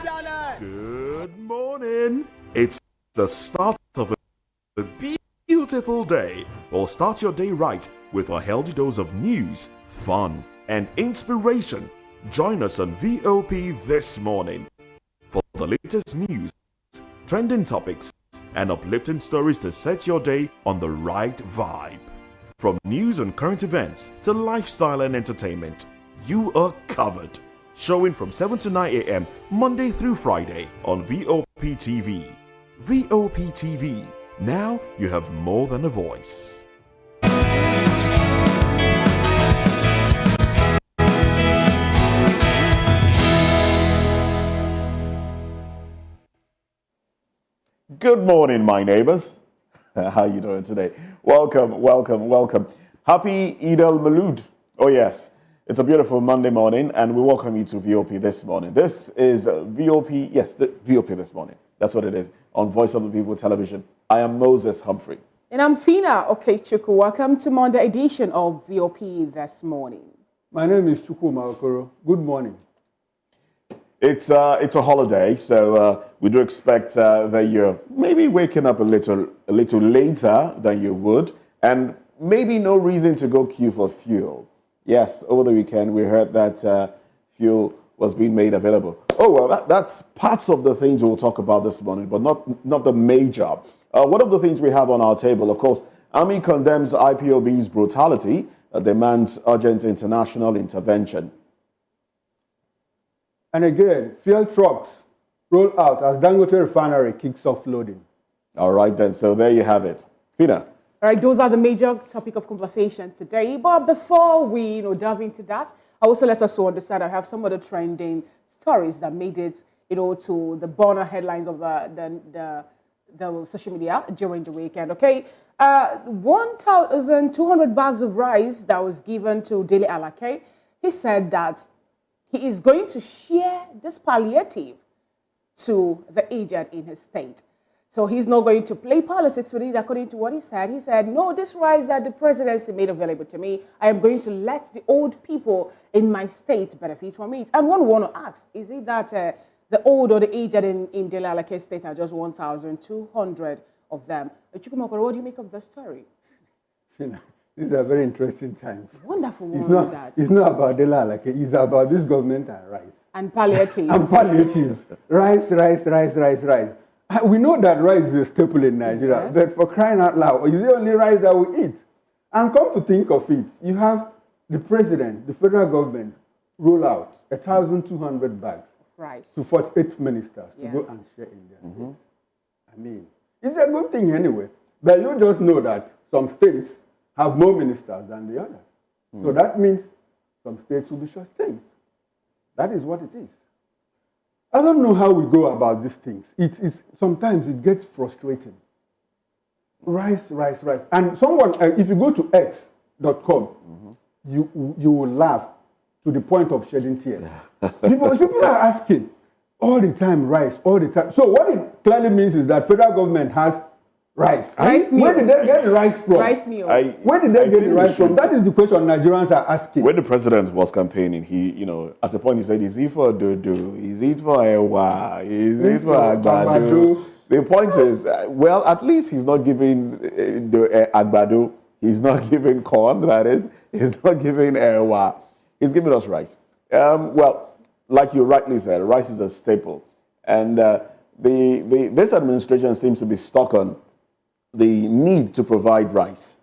Good morning. It's the start of a beautiful day. Or start your day right with a healthy dose of news, fun, and inspiration. Join us on VOP this morning for the latest news, trending topics, and uplifting stories to set your day on the right vibe. From news and current events to lifestyle and entertainment, you are covered. Showing from 7 to 9 a.m. Monday through Friday on VOP TV. VOP TV. Now you have more than a voice. Good morning, my neighbors. How you doing today? Welcome, welcome, welcome. Happy INT'L Malud. Oh yes. It's a beautiful Monday morning, and we welcome you to VOP this morning. This is VOP, yes, VOP this morning. That's what it is, on Voice of the People Television. I am Moses Humphrey. And I'm Fina Okechukwu. Welcome to Monday edition of VOP this morning. My name is Chukwu Maokoro. Good morning. It's a holiday, so we do expect that you're maybe waking up a little later than you would, and maybe no reason to go queue for fuel. Yes, over the weekend we heard that fuel was being made available. Oh, well, that's parts of the things we'll talk about this morning, but not the major. One of the things we have on our table, of course, Army condemns IPOB's brutality, demands urgent international intervention. And again, fuel trucks roll out as Dangote refinery kicks off loading. All right, then, so there you have it. Peter. All right, those are the major topic of conversation today. But before we delve into that, I also let us understand I have some of the trending stories that made it to the burner headlines of the social media during the weekend. Okay, 1,200 bags of rice that was given to Dele Alake. He said that he is going to share this palliative to the aged in his state. So he's not going to play politics with it, according to what he said. He said, no, this rice that the presidency made available to me, I am going to let the old people in my state benefit from it. And one want to ask, is it that the old or the aged in Dele Alake state are just 1,200 of them? Chukwumakoro, what do you make of the story? These are very interesting times. Wonderful. It's not about Dele Alake, it's about this government and rice. And palliatives. And palliatives. Rice. We know that rice is a staple in Nigeria, yes. But for crying out loud, is the only rice that we eat. And come to think of it, you have the president, the federal government, roll out 1,200 bags rice to 48 ministers to go and share in their states. I mean, it's a good thing anyway, but you just know that some states have more ministers than the others. So that means some states will be short-changed. That is what it is. I don't know how we go about these things. Sometimes it gets frustrating. Rice. And someone, if you go to x.com, you will laugh to the point of shedding tears. People are asking all the time, rice, all the time. So what it clearly means is that federal government has rice. Where did they get the rice from? Rice meal. Where did they get the rice from? That is the question Nigerians are asking. When the president was campaigning, he, at a point he said, is it for Dodo? Is it for Ewa? Is it for Agbado? The point is, well, at least he's not giving the Agbado. He's not giving corn, that is. He's not giving Ewa. He's giving us rice. Well, like you rightly said, rice is a staple. And this administration seems to be stuck on the need to provide rice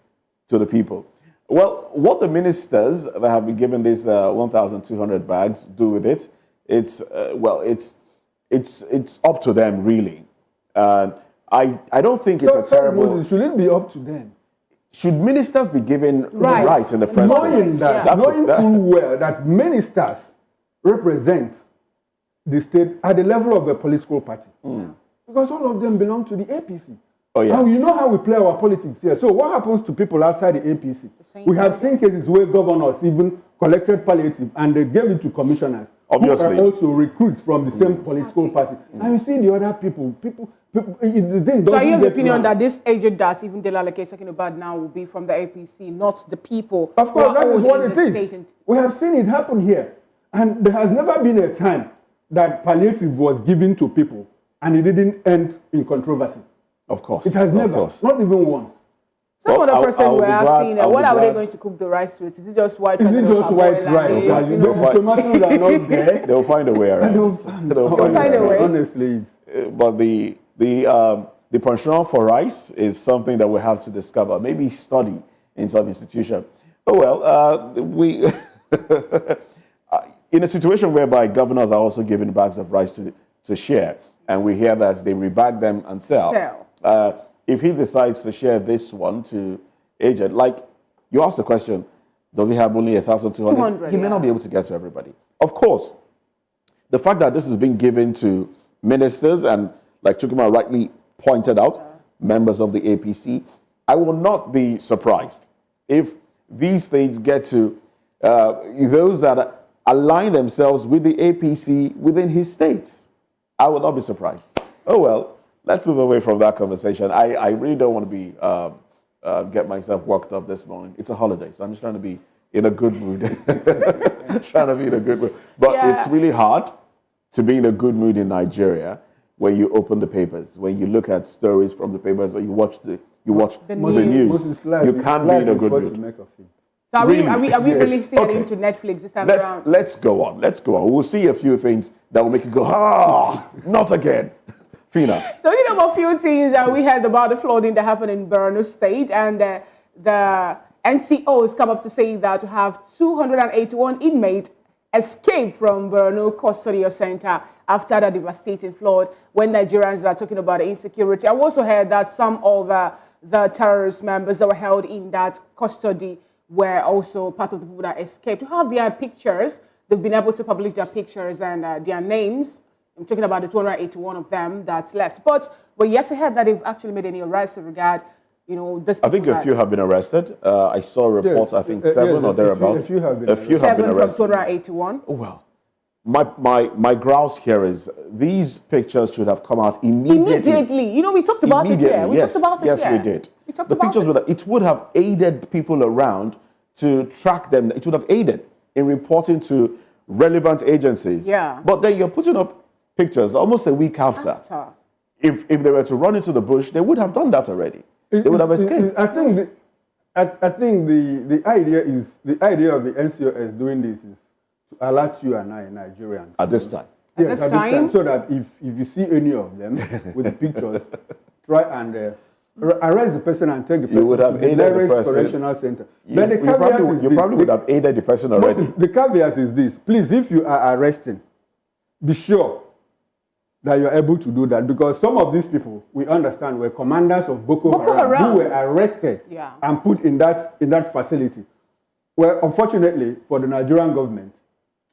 to the people. Well, what the ministers that have been given these 1,200 bags do with it, it's up to them, really. I don't think it's a terrible... Moses, should it be up to them? Should ministers be given rice in the first place? Knowing full well that ministers represent the state at the level of a political party. Because all of them belong to the APC. Oh, yes. And you know how we play our politics here. So what happens to people outside the APC? We have seen cases where governors even collected palliative and they gave it to commissioners. Obviously. Who are also recruits from the same political party. And you see the other people so are you of the opinion that this agent that even Dele Alake is talking about now will be from the APC, not the people? Of course, that is what it is. We have seen it happen here. And there has never been a time that palliative was given to people and it didn't end in controversy. Of course. It has never, not even once. Some other person were asking, what are they glad. going to cook the rice with? Is it just white? Is it just white rice? The tomatoes are not there. They'll find a way around. They'll find a way. Honestly, but the penchant for rice is something that we have to discover, maybe study in some institution. Oh well, we in a situation whereby governors are also given bags of rice to share, and we hear that they rebag them and sell. If he decides to share this one to agent, like you asked the question, does he have only 1,200? He may not be able to get to everybody. Of course, the fact that this is being given to ministers and, like Chukuma rightly pointed out, members of the APC, I will not be surprised if these things get to those that align themselves with the APC within his states. I will not be surprised. Oh well. Let's move away from that conversation. I really don't want to be get myself worked up this morning. It's a holiday, so I'm just trying to be in a good mood. But it's really hard to be in a good mood in Nigeria when you open the papers, when you look at stories from the papers, or you watch the news. You can't be in a good mood. So are we really still into Netflix this time around? Let's go on. We'll see a few things that will make you go, not again. Talking about a few things, we heard about the flooding that happened in Borno State, and the NCOs come up to say that to have 281 inmates escape from Borno Custodial Center after the devastating flood. When Nigerians are talking about insecurity, I also heard that some of the terrorist members that were held in that custody were also part of the people that escaped. To have their pictures, they've been able to publish their pictures and their names. I'm talking about the 281 of them that's left. But we're yet to hear that they've actually made any arrests in regard, this. I think a few have been arrested. I saw reports, I think 7 or thereabouts. A few have been arrested. 7 from 281. Oh, well, my grouse here is these pictures should have come out immediately. We talked about it here. We talked about it here. Yes, we did. The pictures would have aided people around to track them. It would have aided in reporting to relevant agencies. Yeah. But then you're putting up pictures almost a week after. If they were to run into the bush, they would have done that already. They would have escaped. I think the idea of the NCOS doing this is to alert you and I, Nigerians. At this time. Yes, at this time. So that if you see any of them with the pictures, try and arrest the person and take the person to the nearest correctional center. But the caveat you probably would have aided the person already. The caveat is this. Please, if you are arresting, be sure that you are able to do that, because some of these people, we understand, were commanders of Boko Haram who were arrested and put in that facility. Well, unfortunately for the Nigerian government,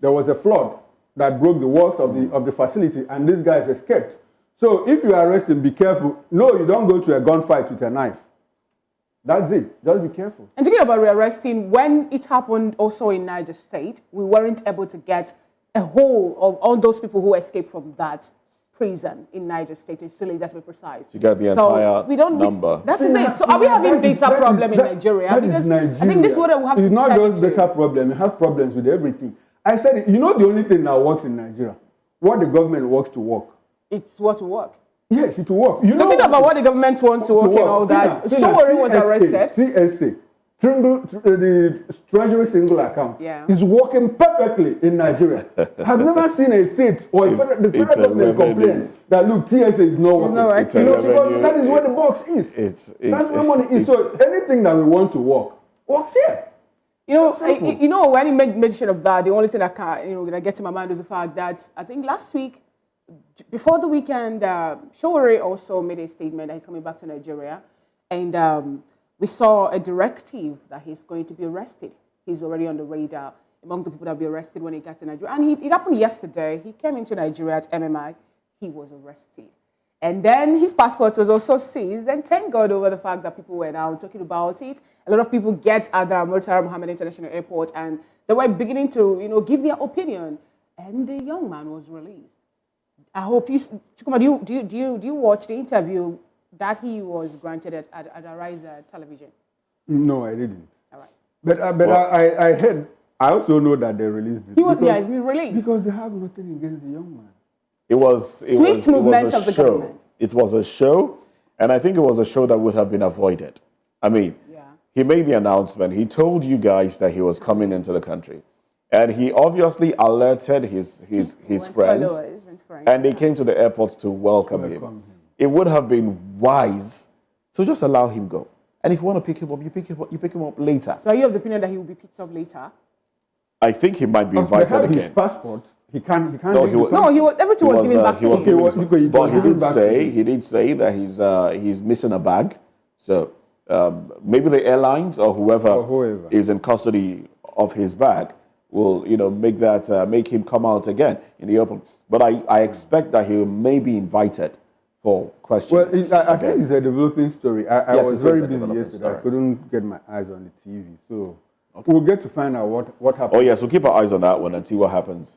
there was a flood that broke the walls of the facility, and these guys escaped. So if you are arresting, be careful. No, you don't go to a gunfight with a knife. That's it. Just be careful. And talking about rearresting, when it happened also in Niger State, we weren't able to get a whole of all those people who escaped from that prison in Niger State, in Sule, to be precise. You get the entire number. That is it. So are we having data problem in Nigeria? Because Nigeria. I think this is what we have to It's not just data problem. You have problems with everything. I said, the only thing that works in Nigeria, what the government works to work. It's what to work. Yes, it will work. Talking about what the government wants to work and all that. Somebody was arrested. TSA, the Treasury Single Account, is working perfectly in Nigeria. I've never seen a state or the federal government complain that, look, TSA is not working. Because that is where the box is. That's where money is. So anything that we want to work, works here. When you made mention of that, the only thing that gets in my mind is the fact that I think last week, before the weekend, Showore also made a statement that he's coming back to Nigeria, and we saw a directive that he's going to be arrested. He's already on the radar among the people that will be arrested when he got to Nigeria. And it happened yesterday. He came into Nigeria at MMI. He was arrested. And then his passport was also seized. And thank God over the fact that people were now talking about it. A lot of people get at the Murtala Mohammed International Airport, and they were beginning to give their opinion. And the young man was released. I hope you, Chukuma, do you watch the interview that he was granted at Arise television? No, I didn't. All right. But I heard I also know that they released it. It's been released. Because they have nothing against the young man. It was Swift movement of the show. government. It was a show, and I think it was a show that would have been avoided. I mean, he made the announcement. He told you guys that he was coming into the country, and he obviously alerted his friends, and they came to the airport to welcome him. It would have been wise to just allow him go. And if you want to pick him up, you pick him up later. So are you of the opinion that he will be picked up later? I think he might be invited again. His passport. He can't. Everything was given back to him. But he did say that he's missing a bag. So maybe the airlines or whoever is in custody of his bag will, make him come out again in the open. But I expect that he may be invited for questioning. Well, I think it's a developing story. I was very busy yesterday. Story. I couldn't get my eyes on the TV. So we'll get to find out what happened. Oh, yes, we'll keep our eyes on that one and see what happens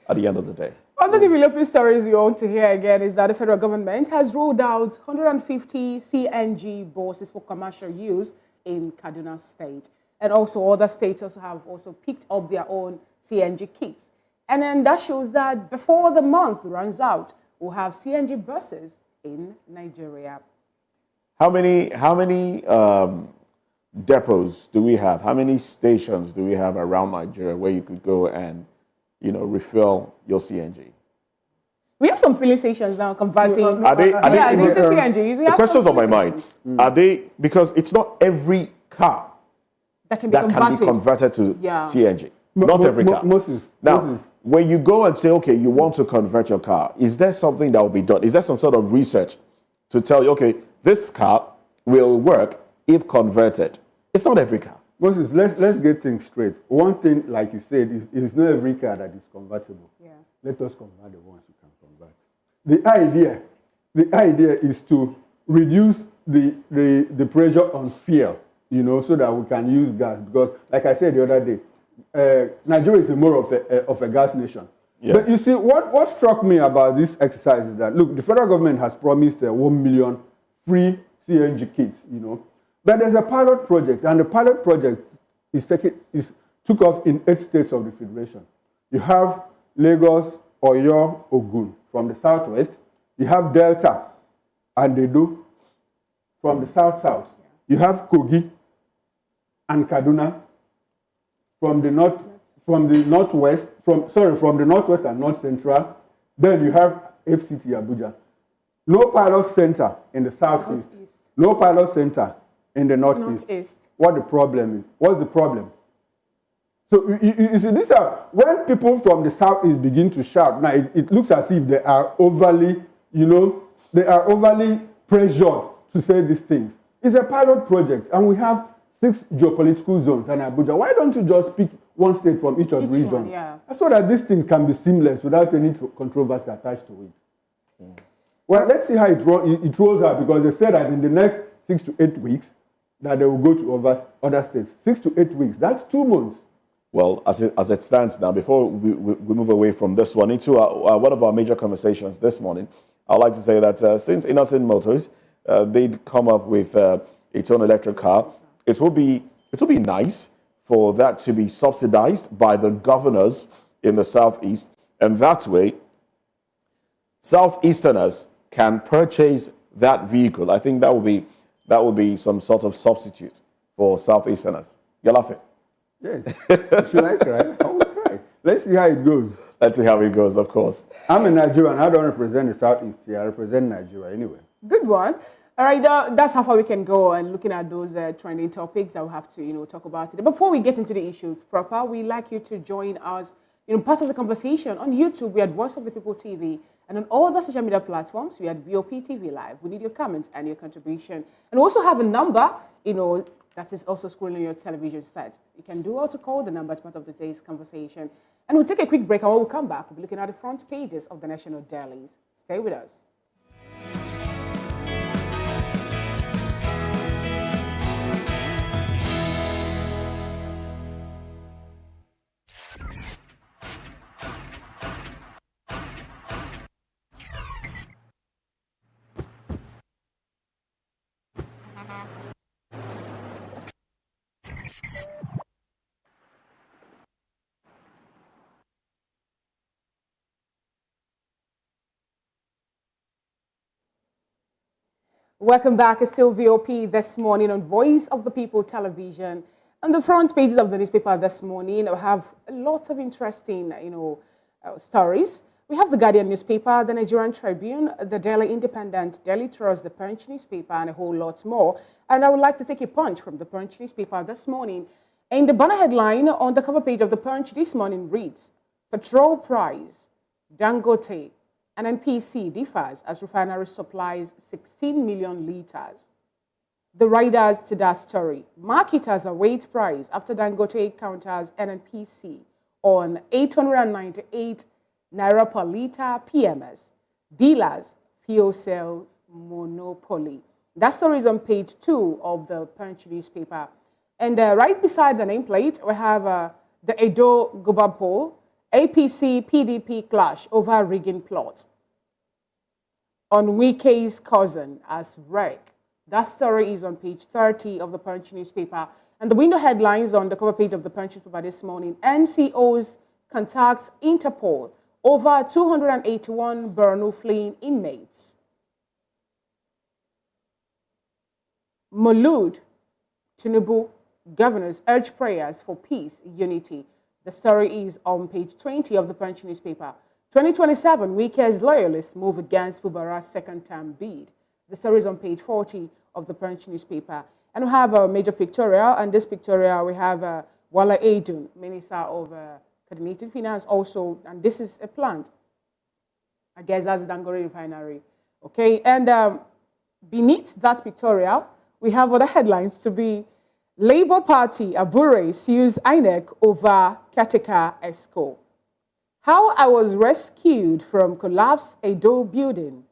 at the end of the day. Other developing stories you want to hear again is that the federal government has rolled out 150 CNG buses for commercial use in Kaduna State. And also other states have picked up their own CNG kits. And then that shows that before the month runs out, we'll have CNG buses in Nigeria. How many depots do we have? How many stations do we have around Nigeria where you could go and, refill your CNG? We have some filling stations now converting. Are they into CNG. The questions on my mind, are they, because it's not every car that can be converted to CNG. Not every car. Now, when you go and say, okay, you want to convert your car, is there something that will be done? Is there some sort of research to tell you, okay, this car will work if converted? It's not every car. Moses, let's get things straight. One thing, like you said, is it's not every car that is convertible. Yeah. Let us convert the ones you can convert. The idea is to reduce the pressure on fuel, so that we can use gas. Because, like I said the other day, Nigeria is more of a gas nation. Yes. But you see, what struck me about this exercise is that, look, the federal government has promised 1 million free CNG kits, But there's a pilot project, and the pilot project took off in 8 states of the federation. You have Lagos, Oyo, Ogun from the southwest. You have Delta and Edo from the south-south. You have Kogi and Kaduna from the northwest and north central. Then you have FCT Abuja. No pilot center in the southeast. No pilot center in the northeast. What's the problem? So you see, these are when people from the southeast begin to shout. Now it looks as if they are overly, pressured to say these things. It's a pilot project, and we have 6 geopolitical zones in Abuja. Why don't you just pick one state from each of the regions? So that these things can be seamless without any controversy attached to it. Well, let's see how it rolls out, because they said that in the next 6 to 8 weeks that they will go to other states. 6 to 8 weeks, that's 2 months. Well, as it stands now, before we move away from this one into one of our major conversations this morning, I'd like to say that since Innocent Motors, they'd come up with its own electric car, it will be nice for that to be subsidized by the governors in the southeast, and that way, southeasterners can purchase that vehicle. I think that will be some sort of substitute for southeasterners. You're laughing. Yes. Should I cry? I will cry. Let's see how it goes. Let's see how it goes, of course. I'm a Nigerian. I don't represent the Southeast here. I represent Nigeria anyway. Good one. All right, that's how far we can go and looking at those trending topics that we'll have to, talk about today. Before we get into the issues proper, we'd like you to join us, part of the conversation. On YouTube, we had Voice of the People TV, and on all the social media platforms, we had VOP TV Live. We need your comments and your contribution. And we also have a number, that is also scrolling on your television set. You can do all to call the number as part of today's conversation. And we'll take a quick break, and when we come back, we'll be looking at the front pages of the national dailies. Stay with us. Welcome back. It's still VOP this morning on Voice of the People Television. On the front pages of the newspaper this morning, we have lots of interesting, stories. We have the Guardian newspaper, the Nigerian Tribune, the Daily Independent, Daily Trust, the Punch newspaper, and a whole lot more. And I would like to take a punch from the Punch newspaper this morning. And the banner headline on the cover page of the Punch this morning reads, Petrol price, Dangote, NNPC differs as refinery supplies 16 million litres. The riders to that story. Marketers await price after Dangote counters NNPC on 898 naira per litre PMS. Dealers, fuel sales monopoly. That story is on page 2 of the Punch newspaper. And right beside the nameplate, we have the Edo Guba poll, APC PDP clash over rigging plot. On Wike's cousin as wreck. That story is on page 30 of the Punch newspaper. And the window headlines on the cover page of the Punch newspaper this morning. NCOs contacts Interpol over 281 Borno fleeing inmates. Molud, Tinubu, governors urge prayers for peace, unity. The story is on page 20 of the Punch newspaper. 2027, Wike's loyalists move against Fubara's second-term bid. The story is on page 40 of the Punch newspaper. And we have a major pictorial, and this pictorial we have Wala Aidun, Minister of Coordinated Finance also, and this is a plant. I guess that's the Dangote refinery. Okay, and beneath that pictorial, we have other headlines to be Labour Party, Abure sues INEC over caretaker ESCO. How I was rescued from collapsed Edo building,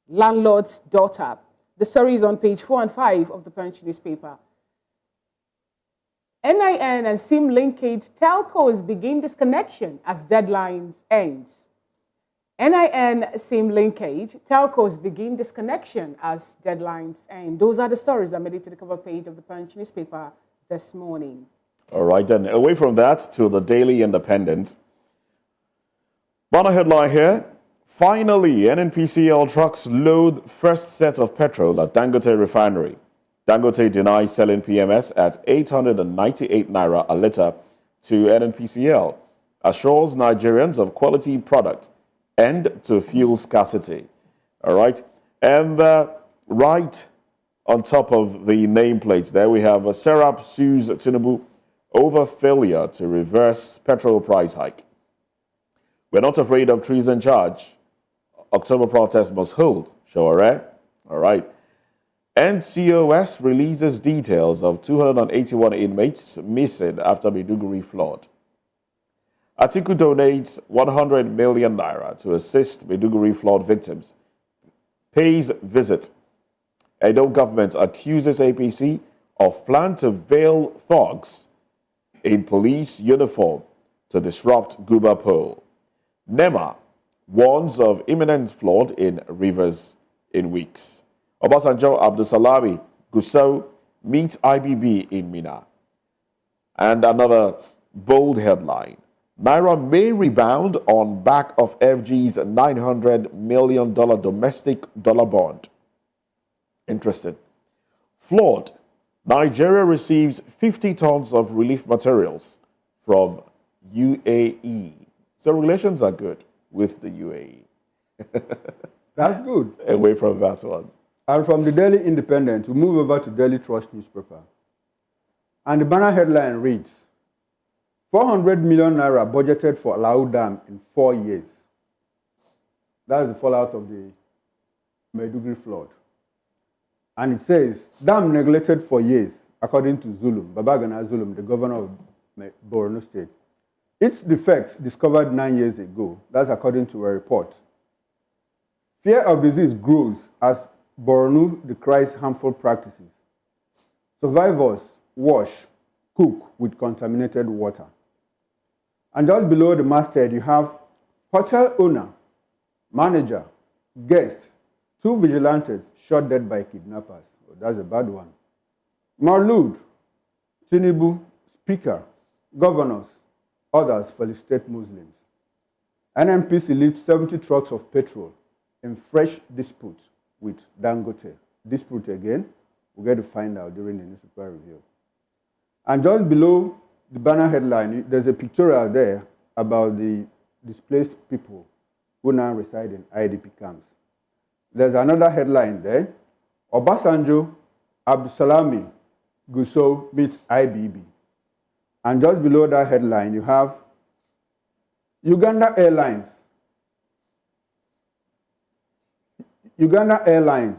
landlord's daughter. The story is on page 4 and 5 of the Punch newspaper. NIN and SIM linkage telcos begin disconnection as deadlines ends. NIN SIM linkage telcos begin disconnection as deadlines end. Those are the stories that made it to the cover page of the Punch newspaper this morning. All right, then away from that to the Daily Independent. Banner headline here. Finally, NNPCL trucks load first set of petrol at Dangote refinery. Dangote denies selling PMS at 898 naira a litre to NNPCL. Assures Nigerians of quality product. End to fuel scarcity. All right. And right on top of the nameplates there, we have Serap sues Tinubu over failure to reverse petrol price hike. We're not afraid of treason charge. October protest must hold. Sure, all right. NCOS releases details of 281 inmates missing after Maiduguri flood. Atiku donates 100 million naira to assist Maiduguri flood victims. Pays visit. Edo government accuses APC of plan to veil thugs in police uniform to disrupt Guba poll. NEMA warns of imminent flood in rivers in weeks. Obasanjo Abdusalami Gusau meet IBB in Mina. And another bold headline. Naira may rebound on back of FG's $900 million domestic dollar bond. Interesting. Flood. Nigeria receives 50 tons of relief materials from UAE. So relations are good with the UAE. That's good. Away from that one. And from the Daily Independent, we move over to Daily Trust newspaper. And the banner headline reads, 400 million naira budgeted for Alau Dam in 4 years. That is the fallout of the Maiduguri flood. And it says, dam neglected for years, according to Zulum, Babagana Zulum, the governor of Borno State. Its defects discovered 9 years ago. That's according to a report. Fear of disease grows as Borno decries harmful practices. Survivors wash, cook with contaminated water. And just below the masthead, you have hotel owner, manager, guest, 2 vigilantes shot dead by kidnappers. Oh, that's a bad one. Marlud, Tinubu, speaker, governors, others felicitate Muslims. NNPC leaves 70 trucks of petrol in fresh dispute with Dangote. dispute again? We'll get to find out during the newspaper review. And just below the banner headline, there's a pictorial there about the displaced people who now reside in IDP camps. There's another headline there. Obasanjo, Abdusalami, Gusau meets IBB. And just below that headline, you have Uganda Airlines. Uganda Airlines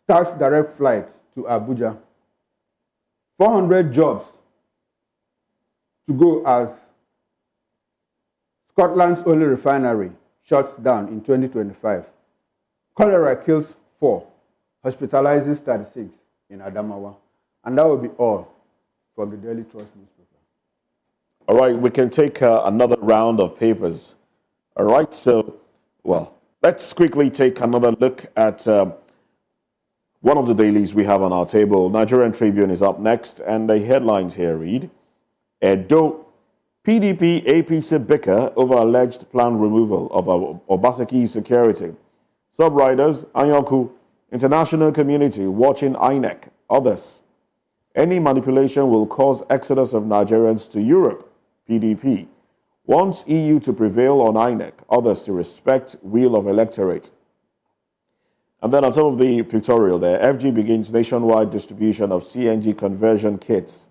starts direct flight to Abuja. 400 jobs to go as Scotland's only refinery shuts down in 2025. Cholera kills 4, hospitalizes 36 in Adamawa. And that will be all from the Daily Trust newspaper. All right, we can take another round of papers. All right, so, well, let's quickly take another look at one of the dailies we have on our table. Nigerian Tribune is up next, and the headlines here read, Edo, PDP APC bicker over alleged planned removal of Obaseki security. Subriders, Anyoku, international community watching INEC, others. Any manipulation will cause exodus of Nigerians to Europe, PDP. Wants EU to prevail on INEC, others to respect will of electorate. And then on top of the pictorial there, FG begins nationwide distribution of CNG conversion kits.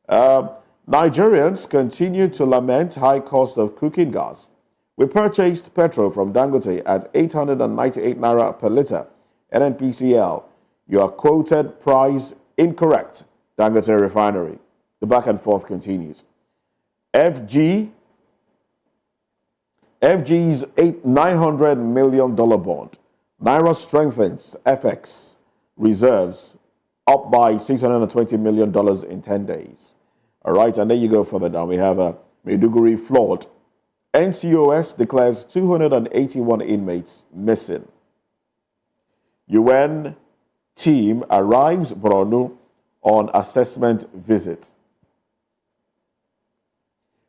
Nigerians continue to lament high cost of cooking gas. We purchased petrol from Dangote at 898 naira per litre. NNPCL, your quoted price incorrect. Dangote refinery. The back and forth continues. FG's $900 million bond. Naira strengthens FX reserves up by $620 million in 10 days. All right, and there you go further down. We have a Maiduguri flawed. NCOS declares 281 inmates missing. UN team arrives Borno on assessment visit.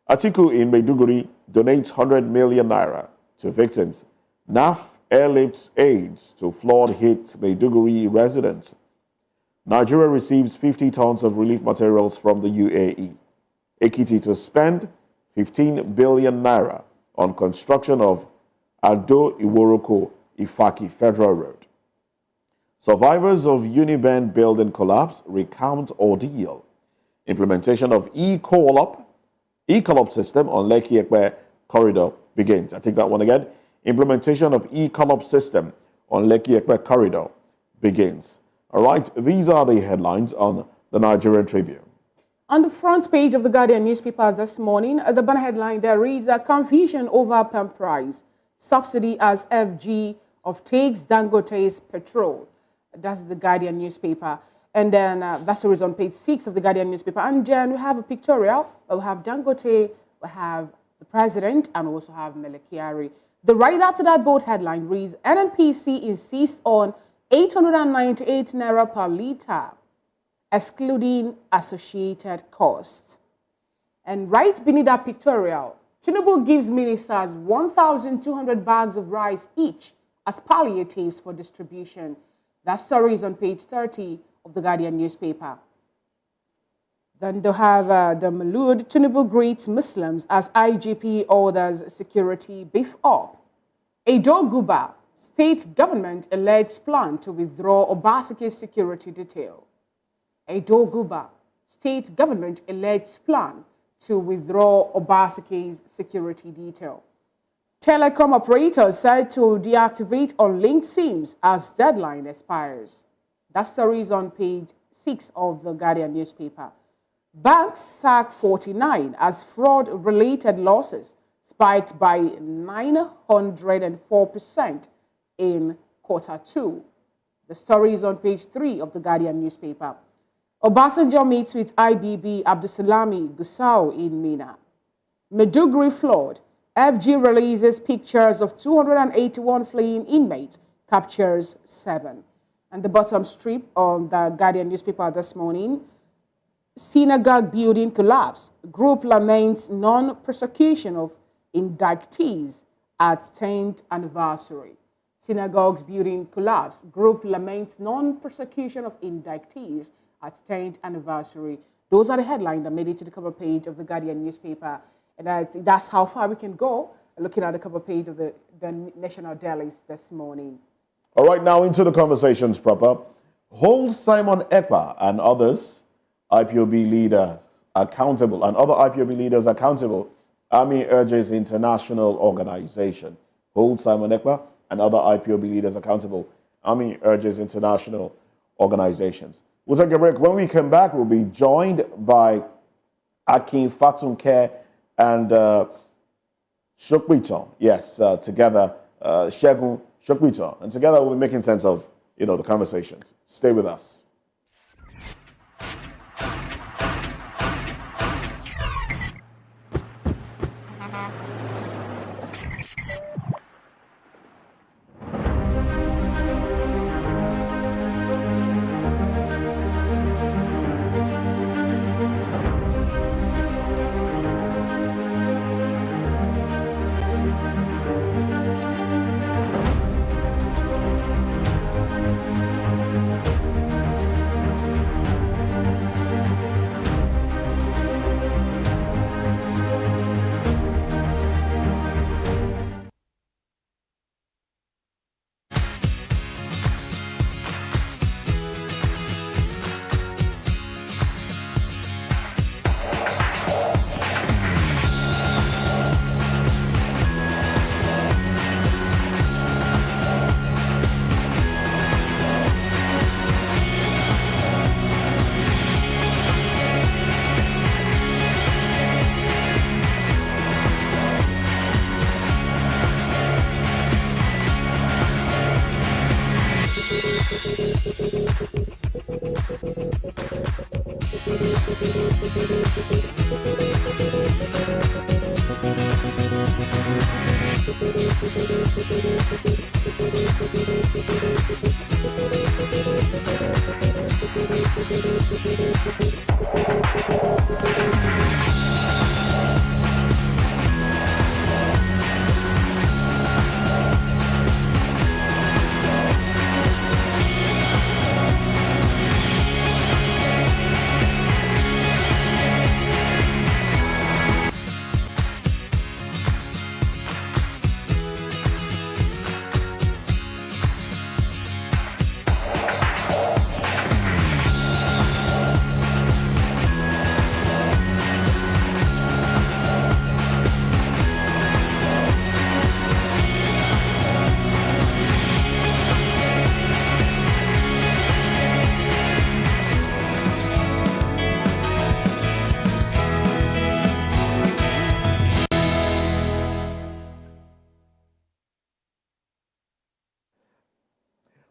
Atiku in Maiduguri donates 100 million naira to victims. NAF airlifts aids to flood-hit Maiduguri residents. Nigeria receives 50 tons of relief materials from the UAE. Ekiti to spend 15 billion naira on construction of Ado Iworoko Ifaki Federal Road. Survivors of Uniben building collapse recount ordeal. Implementation of e-call-up system on Lekki Ekpe corridor begins. I take that one again. Implementation of e-call-up system on Lekki Ekpe corridor begins. All right, these are the headlines on the Nigerian Tribune. On the front page of the Guardian newspaper this morning, the banner headline there reads, a confusion over pump price. Subsidy as FG of takes Dangote's petrol. That's the Guardian newspaper. And then that story is on page 6 of the Guardian newspaper. And then we have a pictorial. We'll have Dangote, we have the president, and we also have Melekiari. The right after that bold headline reads, NNPC insists on 898 naira per litre, excluding associated costs. And right beneath that pictorial, Tinubu gives ministers 1,200 bags of rice each as palliatives for distribution. That story is on page 30 of the Guardian newspaper. Then they have the Malud, Tinubu greets Muslims as IGP orders security beef up. Edo Guba, state government alleged plan to withdraw Obaseki's security detail. Edo Guba, state government alleged plan to withdraw Obaseki's security detail. Telecom operators said to deactivate unlinked SIMs as deadline expires. That story is on page 6 of the Guardian newspaper. Banks sack 49 as fraud-related losses spiked by 904% in Q2. The story is on page 3 of the Guardian newspaper. Obasanjo meets with IBB Abdusalami Gusau in Mina. Maiduguri flawed. FG releases pictures of 281 fleeing inmates, captures 7. And the bottom strip on the Guardian newspaper this morning, synagogue building collapse. Group laments non-prosecution of indictees at 10th anniversary. Synagogues building collapse. Group laments non-prosecution of indictees at 10th anniversary. Those are the headlines that made it to the cover page of the Guardian newspaper. And I think that's how far we can go looking at the cover page of the national dailies this morning. All right, now into the conversations proper. Hold Simon EKPA and others, IPOB leader accountable, and other IPOB leaders accountable. Army urges international organization. Hold Simon EKPA and other IPOB leaders accountable. Army urges international organizations. We'll take a break. When we come back, we'll be joined by Akin Fatunke and Shokwiton. Yes, together, Shegun Shokwiton. And together we'll be making sense of, the conversations. Stay with us.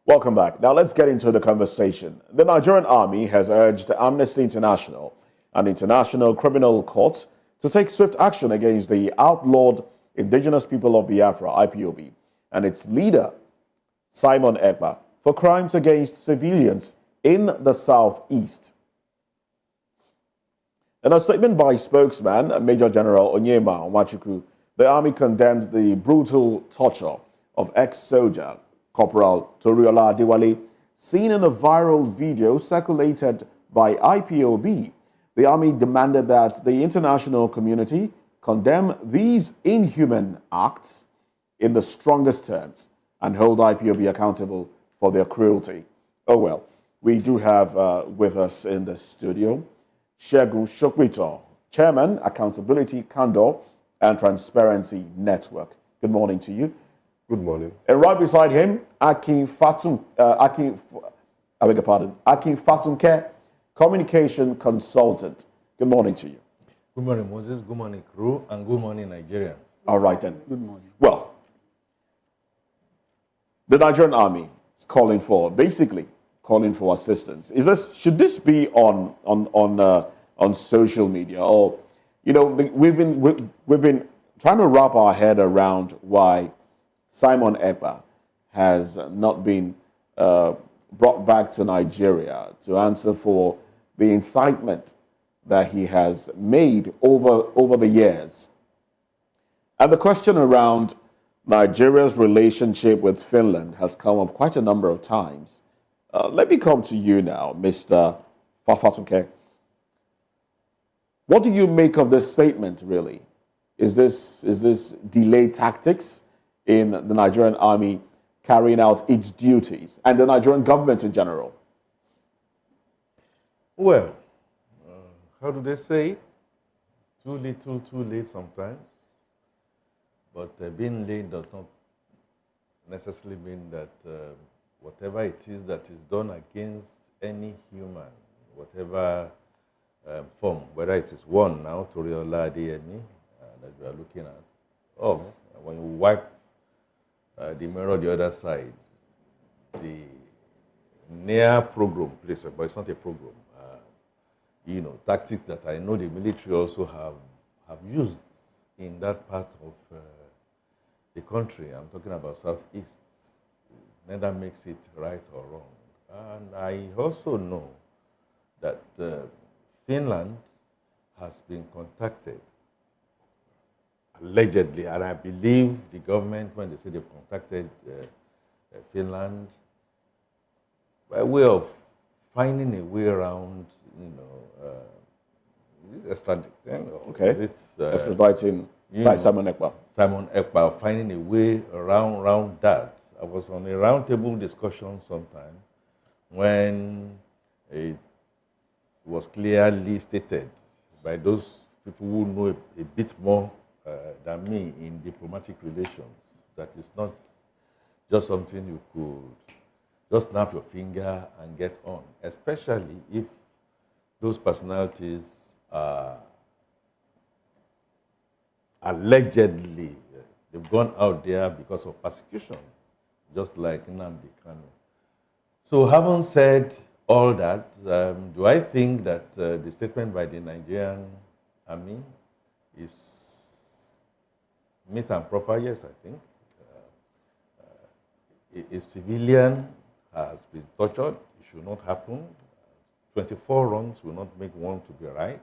Welcome back. Now let's get into the conversation. The Nigerian Army has urged Amnesty International and International Criminal Court to take swift action against the outlawed indigenous people of Biafra, IPOB, and its leader, Simon EKPA, for crimes against civilians in the southeast. In a statement by spokesman, Major General Onyema Nwachukwu, the Army condemned the brutal torture of ex-soldier Corporal Toriola Adewale, seen in a viral video circulated by IPOB. The Army demanded that the international community condemn these inhuman acts in the strongest terms and hold IPOB accountable for their cruelty. Oh well, we do have with us in the studio Shegun Shokwiton, Chairman, Accountability, Candor and Transparency Network. Good morning to you. Good morning. And right beside him, Akin Fatunke, Communication Consultant. Good morning to you. Good morning, Moses. Good morning, crew. And good morning, Nigerians. All right then. Good morning. Well, the Nigerian Army is basically calling for assistance. Should this be on social media, or we've been trying to wrap our head around why Simon EKPA has not been brought back to Nigeria to answer for the incitement that he has made over the years. And the question around Nigeria's relationship with Finland has come up quite a number of times. Let me come to you now, Mr. Fafatuke. What do you make of this statement, really? Is this delay tactics in the Nigerian army carrying out its duties and the Nigerian government in general? Well, how do they say it? Too little, too late sometimes. But being late does not necessarily mean that whatever it is that is done against any human, whatever form, whether it is one now, Toriola Adeyemi, that we are looking at, or when you wipe the mirror the other side, the near program, please, but it's not a program, tactics that I know the military also have used in that part of the country. I'm talking about Southeast. Neither makes it right or wrong. And I also know that Finland has been contacted, allegedly, and I believe the government, when they say they've contacted Finland, by way of finding a way around, extraditing. Okay. Extraditing Simon EKPA. Simon EKPA, finding a way around that. I was on a roundtable discussion sometime when it was clearly stated by those people who know a bit more than me in diplomatic relations that it's not just something you could just snap your finger and get on, especially if those personalities are allegedly, they've gone out there because of persecution, just like Nnamdi Kanu. So having said all that, do I think that the statement by the Nigerian army is meet and proper? Yes, I think. A civilian has been tortured. It should not happen. 24 wrongs will not make one to be right.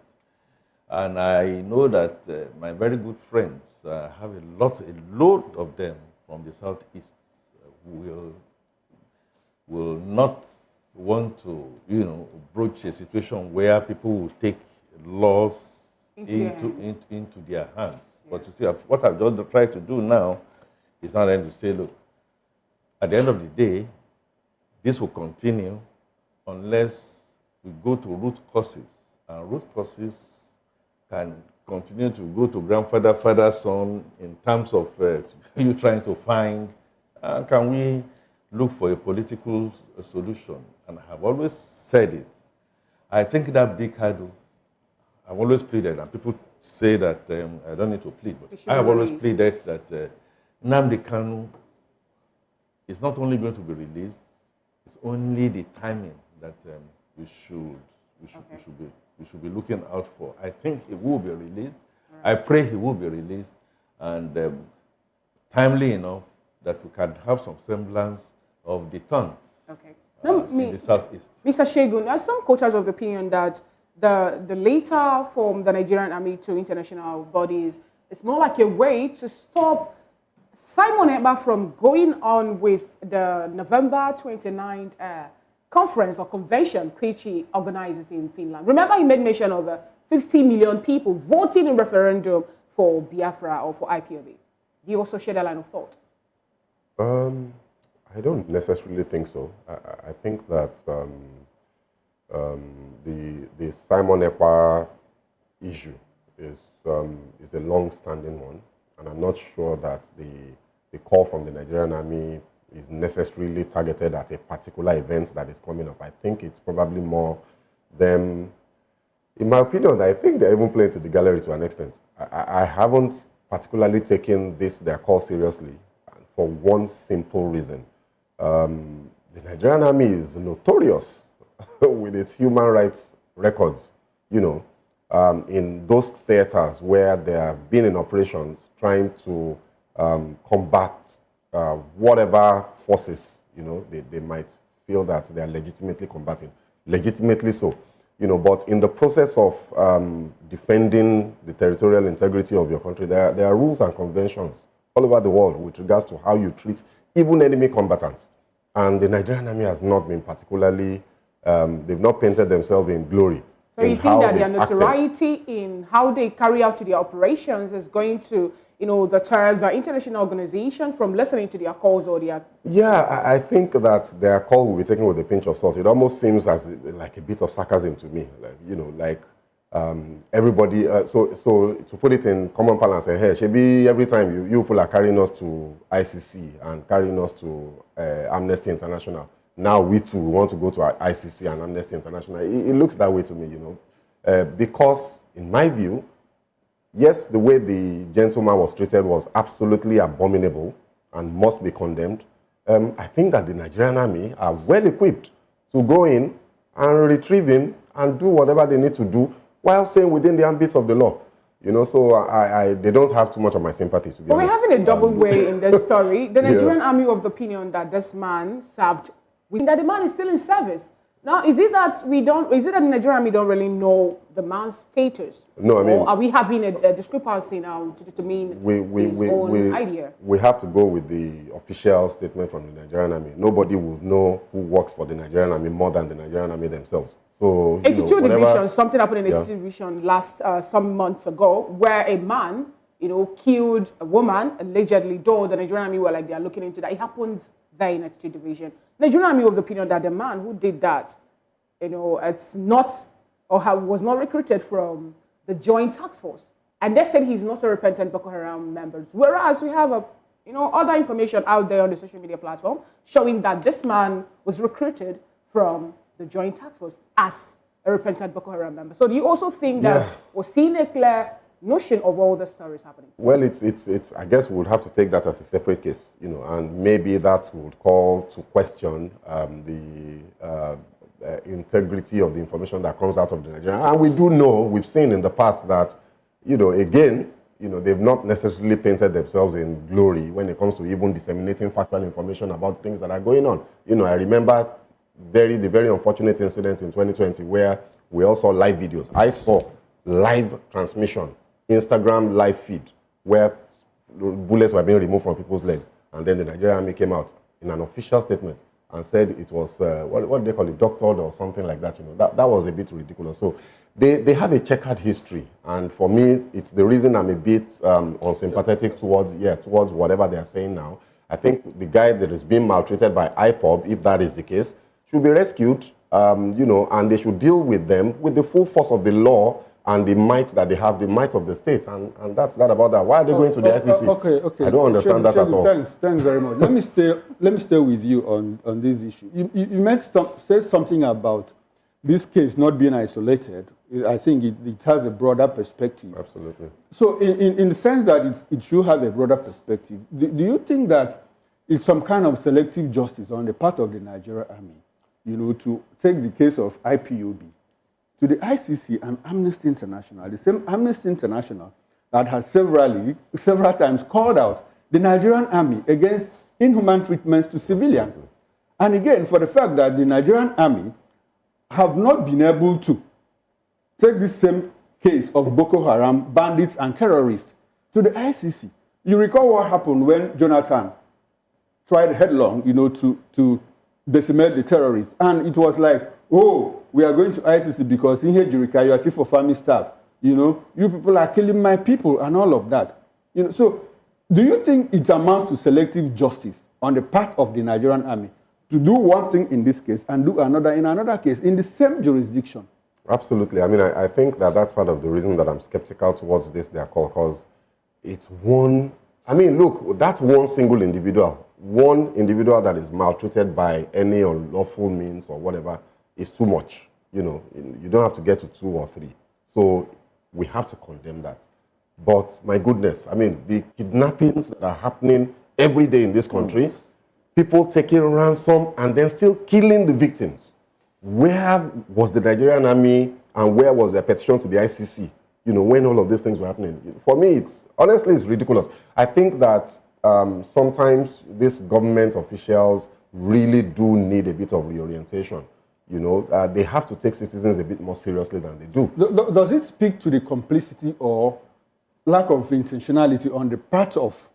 And I know that my very good friends, have a load of them from the Southeast, will not want to, broach a situation where people will take laws into their hands. Yes. But you see, what I've just tried to do now is not then to say, look, at the end of the day, this will continue unless we go to root causes. And root causes can continue to go to grandfather, father, son, in terms of you trying to find, can we look for a political solution? And I have always said it. I think that big hurdle, I've always pleaded, and people say that I don't need to plead, but I have always pleaded that Nnamdi Kanu is not only going to be released, it's only the timing that we should be looking out for. I think he will be released. Right. I pray he will be released, and timely enough that we can have some semblance of the tongues in the Southeast. Mr. Shegun, there are some quotas of the opinion that the letter from the Nigerian army to international bodies is more like a way to stop Simon EKPA from going on with the November 29th conference or convention which he organizes in Finland. Remember, he made mention of 50 million people voting in referendum for Biafra or for IPOB. Do you also share that line of thought? I don't necessarily think so. I think that the Simon EKPA issue is a long-standing one, and I'm not sure that the call from the Nigerian army is necessarily targeted at a particular event that is coming up. I think it's probably more them, in my opinion, I think they're even playing to the gallery to an extent. I haven't particularly taken their call seriously for one simple reason. The Nigerian army is notorious with its human rights records, in those theaters where they have been in operations trying to combat whatever forces, they might feel that they are legitimately combating. Legitimately so. But in the process of defending the territorial integrity of your country, there are rules and conventions all over the world with regards to how you treat even enemy combatants. And the Nigerian army has not been particularly, they've not painted themselves in glory. So you think that their notoriety in how they carry out their operations is going to, deter the international organization from listening to their calls or their... Yeah, I think that their call will be taken with a pinch of salt. It almost seems as like a bit of sarcasm to me, everybody. So to put it in common parlance, hey, Shebi, every time you people are carrying us to ICC and carrying us to Amnesty International. Now we too want to go to ICC and Amnesty International. It looks that way to me, because in my view, yes, the way the gentleman was treated was absolutely abominable and must be condemned. I think that the Nigerian army are well equipped to go in and retrieve him and do whatever they need to do while staying within the ambits of the law. So they don't have too much of my sympathy, to be honest. But we're having a double way in this story. The Nigerian army of the opinion that this man served, that the man is still in service. Now, is it that the Nigerian army don't really know the man's status? No, I mean... Or are we having a discrepancy now to determine his own idea? We have to go with the official statement from the Nigerian army. Nobody will know who works for the Nigerian army more than the Nigerian army themselves. So, 82 division, something happened in 82 division some months ago, where a man, killed a woman, allegedly, though the Nigerian army were like, they are looking into that. It happened there in 82 division. Nigerian army of the opinion that the man who did that, it's not, or was not recruited from the joint task force. And they said he's not a repentant Boko Haram member. Whereas we have other information out there on the social media platform showing that this man was recruited from the joint task force as a repentant Boko Haram member. So do you also think that we're seeing a clear notion of all the stories happening? Well, it's. I guess we would have to take that as a separate case, and maybe that would call to question the integrity of the information that comes out of the Nigerian. And we do know, we've seen in the past that, they've not necessarily painted themselves in glory when it comes to even disseminating factual information about things that are going on. I remember the very unfortunate incident in 2020 where we all saw live videos. I saw live transmission, Instagram live feed, where bullets were being removed from people's legs. And then the Nigerian army came out in an official statement and said it was, what do they call it, doctored or something like that. That was a bit ridiculous. So they have a checkered history. And for me, it's the reason I'm a bit unsympathetic towards whatever they're saying now. I think the guy that is being maltreated by IPOB, if that is the case, should be rescued, and they should deal with them with the full force of the law and the might that they have, the might of the state, and that's that about that. Why are they going to the ICC? Okay. I don't understand that at all. Thanks very much. Let me stay with you on this issue. You said something about this case not being isolated. I think it has a broader perspective. Absolutely. So in the sense that it should have a broader perspective, do you think that it's some kind of selective justice on the part of the Nigerian army, to take the case of IPOB to the ICC and Amnesty International, the same Amnesty International that has several times called out the Nigerian army against inhuman treatments to civilians. And again, for the fact that the Nigerian army have not been able to take this same case of Boko Haram bandits and terrorists to the ICC. You recall what happened when Jonathan tried headlong, to decimate the terrorists. And it was like, oh, we are going to ICC because in here, Jurika, you are chief of army staff. You people are killing my people and all of that. So do you think it amounts to selective justice on the part of the Nigerian army to do one thing in this case and do another in another case in the same jurisdiction? Absolutely. I mean, I think that's part of the reason that I'm skeptical towards their call, because it's one... I mean, look, that's one single individual. One individual that is maltreated by any unlawful means or whatever is too much. You don't have to get to 2 or 3. So we have to condemn that. But my goodness, I mean, the kidnappings that are happening every day in this country, people taking ransom and then still killing the victims. Where was the Nigerian army and where was their petition to the ICC, when all of these things were happening? For me, honestly, it's ridiculous. I think that sometimes these government officials really do need a bit of reorientation. They have to take citizens a bit more seriously than they do. Does it speak to the complicity or lack of intentionality on the part of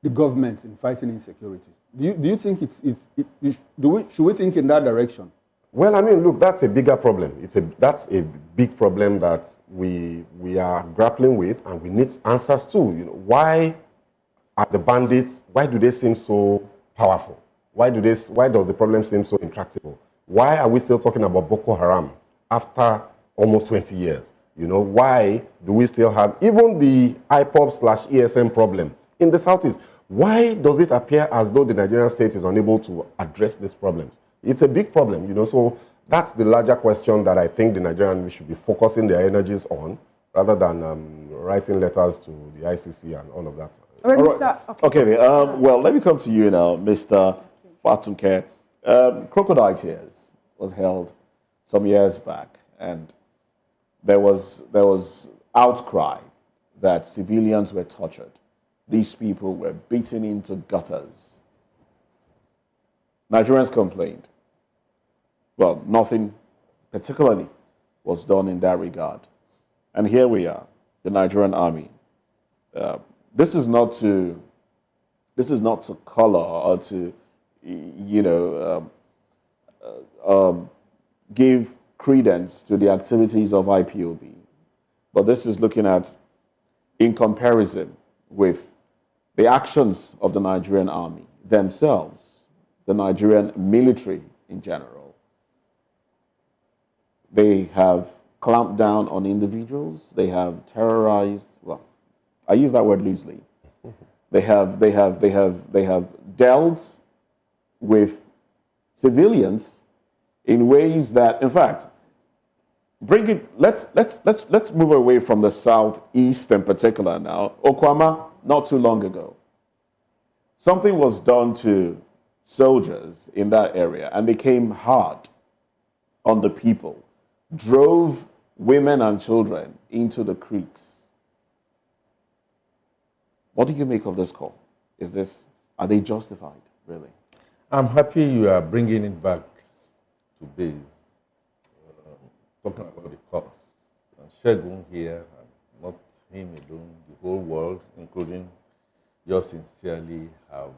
the government in fighting insecurity? Do you think should we think in that direction? Well, I mean, look, that's a bigger problem. That's a big problem that we are grappling with, and we need answers to. You know, why are the bandits? Why do they seem so powerful? Why does the problem seem so intractable? Why are we still talking about Boko Haram after almost 20 years? You know, why do we still have even the IPOB/ESM problem in the southeast? Why does it appear as though the Nigerian state is unable to address these problems? It's a big problem, you know, so that's the larger question that I think the Nigerian should be focusing their energies on, rather than writing letters to the ICC and all of that. All right, Okay, well, let me come to you now, Mr. Fatunke. Crocodile Tears was held some years back, and there was outcry that civilians were tortured. These people were beaten into gutters. Nigerians complained. Well, nothing particularly was done in that regard. And here we are, the Nigerian army. This is not to color or to, give credence to the activities of IPOB. But this is looking at, in comparison with the actions of the Nigerian army themselves, the Nigerian military in general. They have clamped down on individuals. They have terrorized. Well, I use that word loosely. They have dealt with civilians in ways that, in fact, let's move away from the southeast in particular now. Okwama, not too long ago, something was done to soldiers in that area, and they came hard on the people, drove women and children into the creeks. What do you make of this call? Are they justified, really? I'm happy you are bringing it back to base, talking about the cops. And Shegun here, and not him alone, the whole world, including yours sincerely, have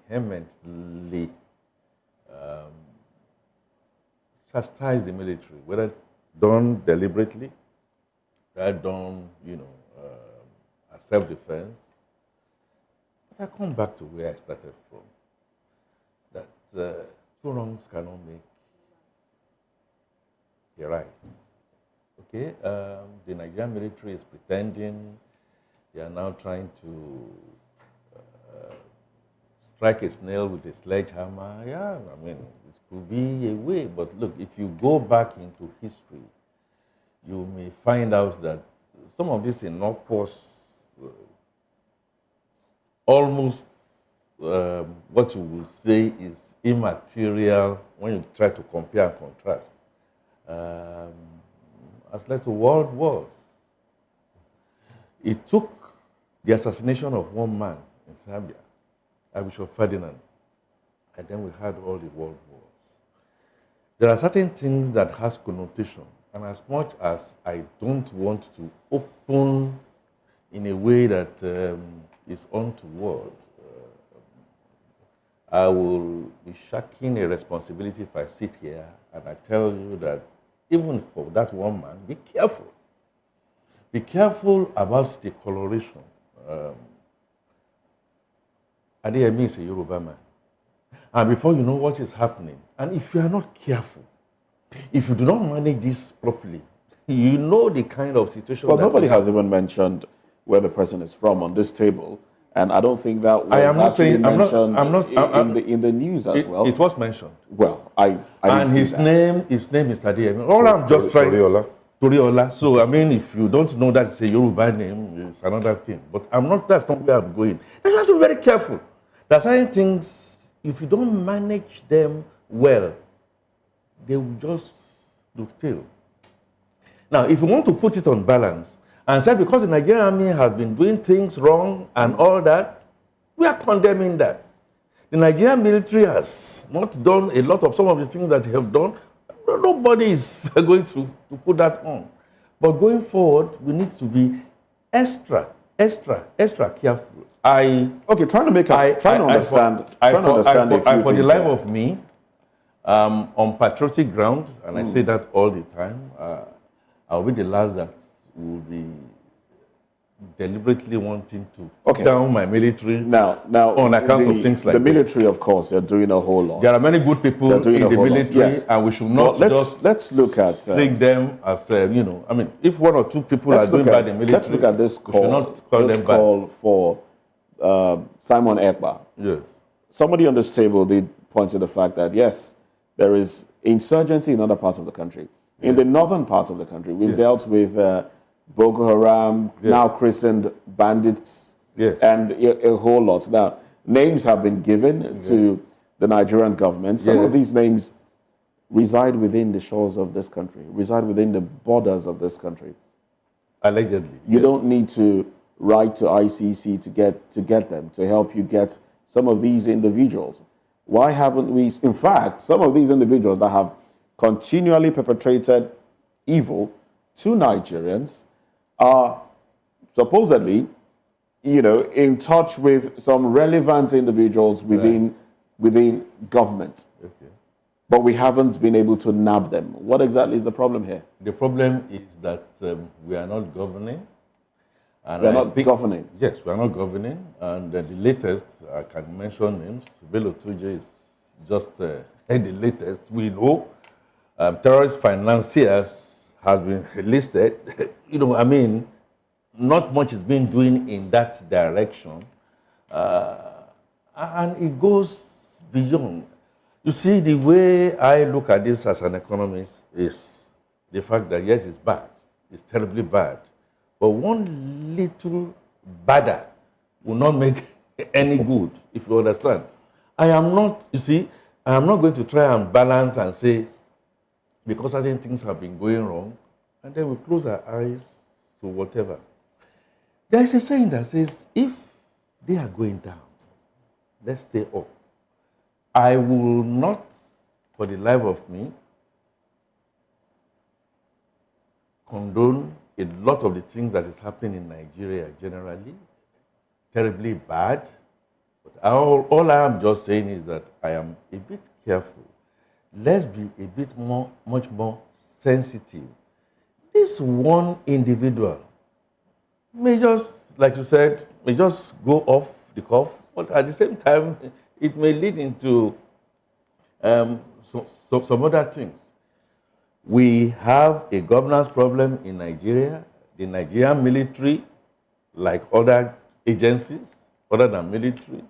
vehemently chastised the military, whether done deliberately, whether done, as self-defense. But I come back to where I started from, that two wrongs cannot make a right. Okay, the Nigerian military is pretending they are now trying to strike a snail with a sledgehammer. Yeah, I mean, it could be a way, but look, if you go back into history, you may find out that some of this innocuous, almost what you will say is immaterial when you try to compare and contrast, has led to world wars. It took the assassination of one man in Zambia, Archbishop Ferdinand, and then we had all the world wars. There are certain things that has connotation, and as much as I don't want to open in a way that is untoward, I will be shirking a responsibility if I sit here and I tell you that even for that one man, be careful. Be careful about the coloration. Adeyemi is a Yoruba man. And before you know what is happening, and if you are not careful, if you do not manage this properly, you know the kind of situation. Well, nobody has even mentioned where the person is from on this table, and I don't think that was I am not saying, mentioned I'm in the news as well. It was mentioned. Well, I didn't and see his that. name is Adeyemi. All I'm just trying to Toriola. So I mean, if you don't know that it's a Yoruba name, it's another thing. But that's not where I'm going. You have to be very careful. There are certain things, if you don't manage them well, they will just dovetail. Now, if you want to put it on balance, and say because the Nigerian army has been doing things wrong and all that, we are condemning that. The Nigerian military has not done a lot of some of the things that they have done. Nobody is going to put that on. But going forward, we need to be extra extra careful. Okay, trying to understand for the life of me, on patriotic ground, and I say that all the time, I'll be the last that will be deliberately wanting to put down my military now on account of things like the military, of course, they're doing a whole lot. There are many good people in the military, yes. and we should not let's look at think them as I mean, if one or two people are doing bad in the military, let's look at this call. We should not call them call for Simon EKPA. Yes. Somebody on this table did point to the fact that yes, there is insurgency in other parts of the country. In the northern parts of the country, we've dealt with Boko Haram, now christened bandits, and a whole lot. Now, names have been given to the Nigerian government. Some of these names reside within the shores of this country, reside within the borders of this country. Allegedly. You don't need to write to ICC to get them, to help you get some of these individuals. Why haven't we, in fact, some of these individuals that have continually perpetrated evil to Nigerians are supposedly, in touch with some relevant individuals within government. Okay. But we haven't been able to nab them. What exactly is the problem here? The problem is that we are not governing. And we are not governing? Yes, we are not governing. And the latest, I can mention names, Bello Tuje is just the latest. We know terrorist financiers has been listed. Not much is being doing in that direction. And it goes beyond. You see, the way I look at this as an economist is the fact that, yes, it's bad. It's terribly bad. But one little badder will not make any good, if you understand. I am not going to try and balance and say, because certain things have been going wrong, and then we close our eyes to whatever. There is a saying that says, if they are going down, let's stay up. I will not, for the life of me, condone a lot of the things that is happening in Nigeria generally, terribly bad. But all I am just saying is that I am a bit careful. Let's be a bit much more sensitive. This one individual may just, like you said, may just go off the cuff, but at the same time, it may lead into some other things. We have a governance problem in Nigeria. The Nigerian military, like other agencies, other than military,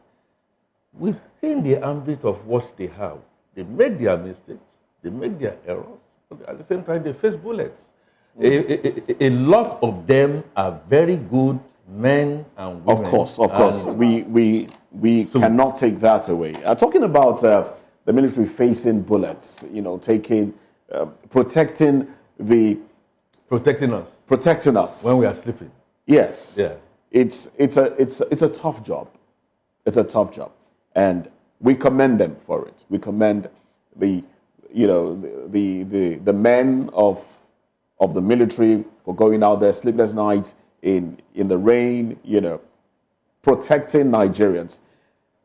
within the ambit of what they have, they make their mistakes, they make their errors, but at the same time, they face bullets. A lot of them are very good men and women. Of course. We cannot take that away. Talking about the military facing bullets, protecting us when we are sleeping. Yes. Yeah. It's a tough job. It's a tough job, and we commend them for it. We commend the men of the military for going out there sleepless nights in the rain, protecting Nigerians.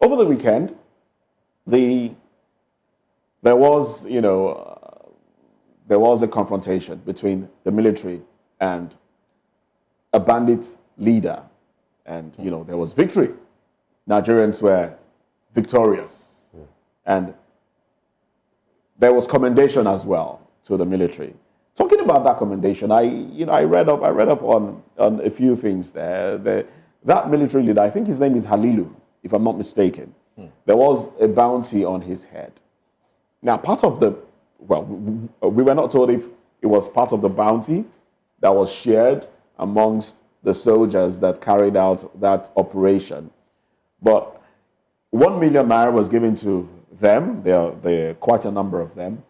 Over the weekend, there was a confrontation between the military and a bandit leader, and there was victory. Nigerians were victorious, and there was commendation as well to the military. Talking about that commendation, I read up on a few things there. That military leader, I think his name is Halilu, if I'm not mistaken. There was a bounty on his head. Now, we were not told if it was part of the bounty that was shared amongst the soldiers that carried out that operation. But 1 million naira was given to them. There are quite a number of them.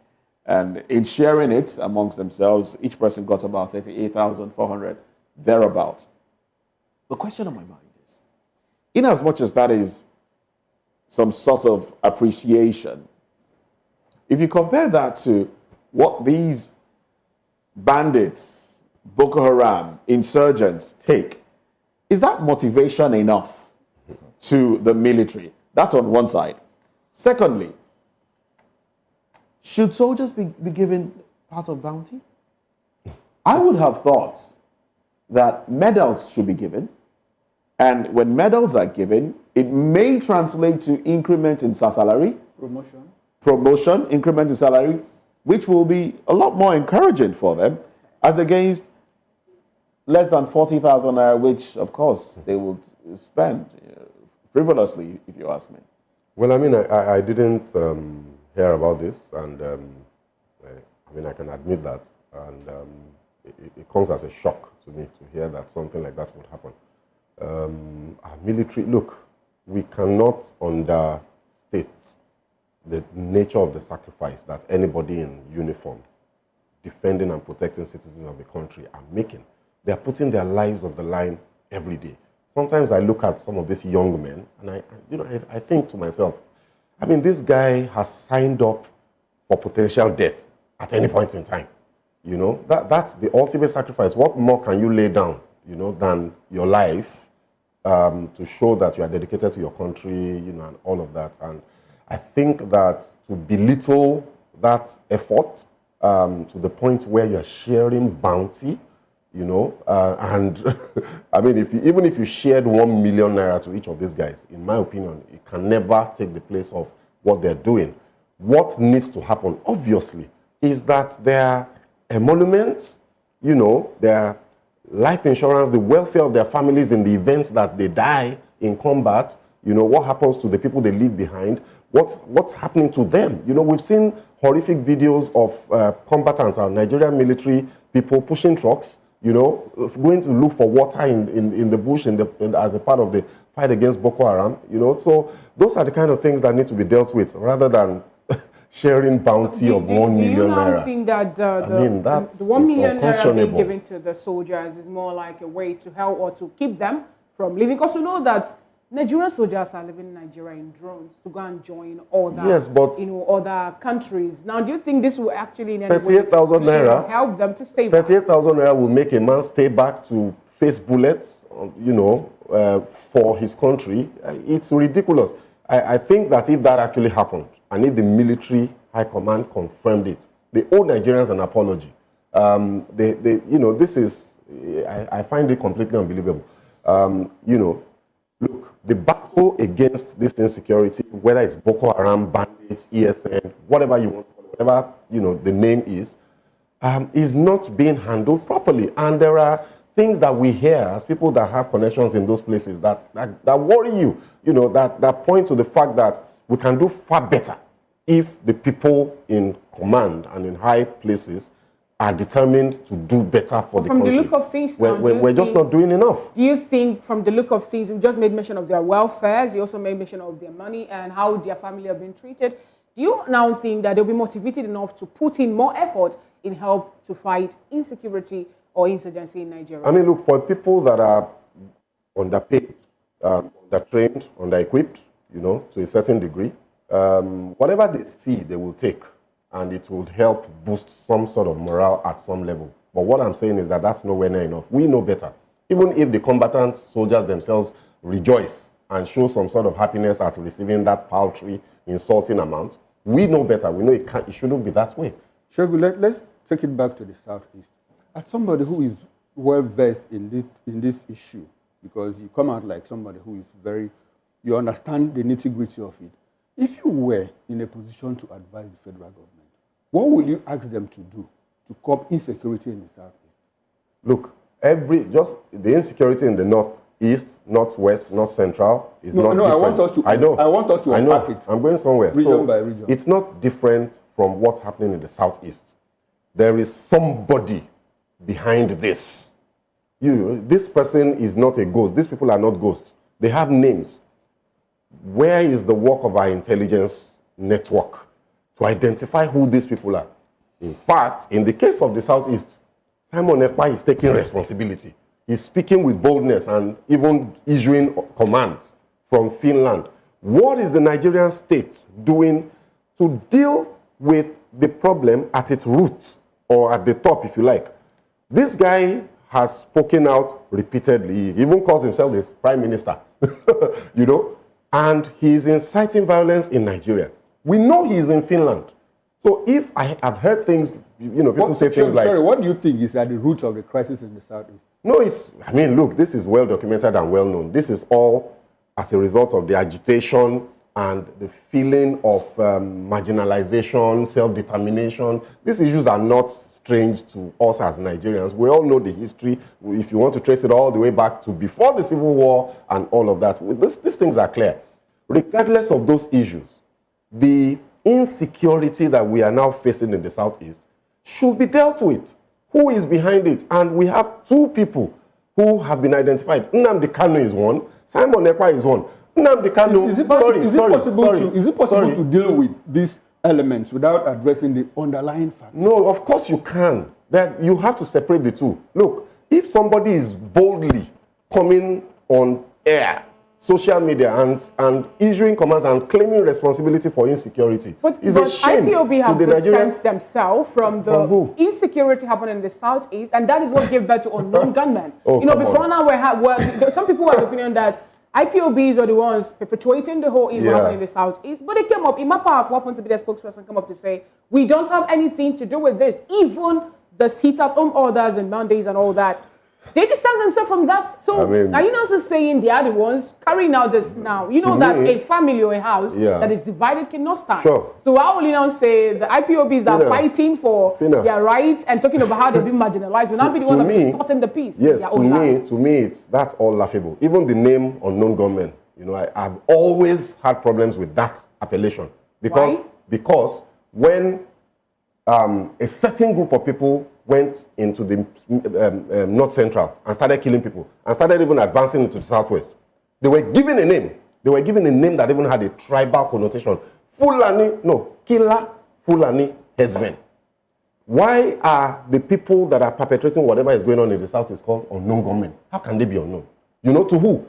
And in sharing it amongst themselves, each person got about 38,400, thereabout. The question on my mind is, in as much as that is some sort of appreciation, if you compare that to what these bandits, Boko Haram, insurgents take, Is that motivation enough to the military? That's on one side. Secondly, should soldiers be given part of bounty? I would have thought that medals should be given, and when medals are given, it may translate to increment in salary, promotion, increment in salary, which will be a lot more encouraging for them, as against less than 40,000 naira, which, of course, they would spend frivolously, if you ask me. Well, I mean, I didn't hear about this, and I mean, I can admit that, and it comes as a shock to me to hear that something like that would happen. Our military, look, we cannot understate the nature of the sacrifice that anybody in uniform defending and protecting citizens of the country are making. They are putting their lives on the line every day. Sometimes I look at some of these young men and I think to myself, I mean, this guy has signed up for potential death at any point in time. You know, that's the ultimate sacrifice. What more can you lay down, you know, than your life to show that you are dedicated to your country, you know, and all of that. And I think that to belittle that effort to the point where you're sharing bounty, you know, and I mean, even if you shared 1 million naira to each of these guys, in my opinion, it can never take the place of what they're doing. What needs to happen, obviously, is that their emoluments, you know, their life insurance, the welfare of their families in the event that they die in combat, you know, what happens to the people they leave behind, what's happening to them. You know, we've seen horrific videos of combatants, our Nigerian military people pushing trucks, you know, going to look for water in the bush as a part of the fight against Boko Haram, you know. So those are the kind of things that need to be dealt with rather than sharing bounty of 1 million naira. Do you now think that the 1 million naira being given to the soldiers is more like a way to help or to keep them from leaving? Because you know that Nigerian soldiers are living in Nigeria in drones to go and join other countries. Now, do you think this will actually in any way 38,000 naira help them to stay back? 38,000 naira will make a man stay back to face bullets, you know, for his country. It's ridiculous. I think that if that actually happened, and if the military high command confirmed it, they owe Nigerians an apology. You know, this is, I find it completely unbelievable. You know, look, the battle against this insecurity, whether it's Boko Haram, bandits, ESN, whatever you want to call it, whatever, you know, the name is not being handled properly. And there are things that we hear as people that have connections in those places that worry you, you know, that point to the fact that we can do far better if the people in command and in high places are determined to do better for the country. From the look of things, we're just not doing enough. Do you think, from the look of things, you just made mention of their welfares, you also made mention of their money and how their family have been treated. Do you now think that they'll be motivated enough to put in more effort in help to fight insecurity or insurgency in Nigeria? I mean, look, for people that are underpaid, undertrained, under-equipped, you know, to a certain degree, whatever they see, they will take. And it would help boost some sort of morale at some level. But what I'm saying is that that's nowhere near enough. We know better. Even if the combatant soldiers themselves rejoice and show some sort of happiness at receiving that paltry, insulting amount, we know better. We know it shouldn't be that way. Shogu, let's take it back to the Southeast. As somebody who is well versed in this issue, because you come out like somebody who is you understand the nitty-gritty of it. If you were in a position to advise the federal government, what will you ask them to do to curb insecurity in the Southeast? Look, just the insecurity in the Northeast, Northwest, North Central is not different. I want us to unpack it. I'm going somewhere. Region by region. It's not different from what's happening in the Southeast. There is somebody behind this. This person is not a ghost. These people are not ghosts. They have names. Where is the work of our intelligence network to identify who these people are? In fact, in the case of the Southeast, Simon EKPA is taking responsibility. He's speaking with boldness and even issuing commands from Finland. What is the Nigerian state doing to deal with the problem at its roots, or at the top, if you like? This guy has spoken out repeatedly. He even calls himself the prime minister, you know, and he's inciting violence in Nigeria. We know he's in Finland. So if I have heard things, you know, people say things like... Sorry, what do you think is at the root of the crisis in the Southeast? No, I mean, look, this is well documented and well known. This is all as a result of the agitation and the feeling of marginalization, self-determination. These issues are not strange to us as Nigerians. We all know the history. If you want to trace it all the way back to before the Civil War and all of that, these things are clear. Regardless of those issues, the insecurity that we are now facing in the Southeast should be dealt with. Who is behind it? And we have two people who have been identified. Nnamdi Kanu is one. Simon EKPA is one. Nnamdi Kanu... Is it possible to deal with these elements without addressing the underlying factor? No, of course you can. That you have to separate the two. Look, if somebody is boldly coming on air, social media, and issuing commands and claiming responsibility for insecurity, but a shame IPOB have to the distanced themselves from the insecurity happening in the Southeast, and that is what gave birth to unknown gunmen. Oh, you know, before now, some people were of the opinion that IPOBs are the ones perpetuating the whole evil happening in the Southeast, but they came up, IMAPA, who happened to be their spokesperson, come up to say, we don't have anything to do with this. Even the sit-at-home orders and mandates and all that, they distance themselves from that. So, are you not just saying they are the ones carrying out this now? You know that a family or a house that is divided cannot stand. Sure. So why will you now say the IPOBs are fighting for their rights and talking about how they've been marginalized? Will not be the one that is distorting the peace? Yes, to me, that's all laughable. Even the name unknown gunmen, you know, I've always had problems with that appellation. Because when a certain group of people went into the North Central and started killing people and started even advancing into the Southwest, they were given a name. They were given a name that even had a tribal connotation. Killer Fulani headsmen. Why are the people that are perpetrating whatever is going on in the South called unknown gunmen? How can they be unknown? You know, to who?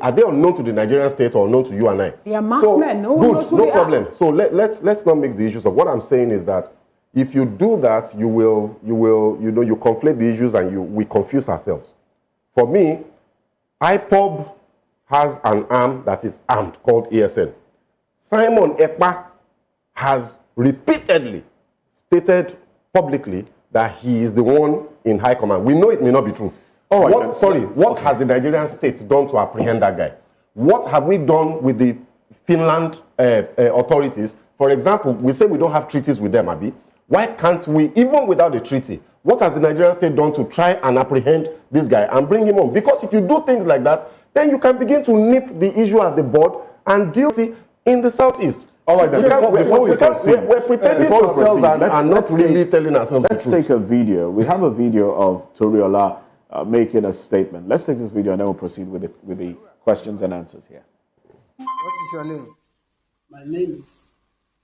Are they unknown to the Nigerian state or unknown to you and I? They are marksmen. No one knows who they are. No problem. So let's not mix the issues up. What I'm saying is that if you do that, you conflate the issues and we confuse ourselves. For me, IPOB has an arm that is armed called ASN. Simon EKPA has repeatedly stated publicly that he is the one in high command. We know it may not be true. What has the Nigerian state done to apprehend that guy? What have we done with the Finland authorities? For example, we say we don't have treaties with them, Abi. Why can't we, even without a treaty, what has the Nigerian state done to try and apprehend this guy and bring him home? Because if you do things like that, then you can begin to nip the issue at the bud and deal with it in the Southeast. All right, then, we're pretending to ourselves and not really telling ourselves the truth. Let's take a video. We have a video of Toriola making a statement. Let's take this video and then we'll proceed with the questions and answers here. What is your name? My name is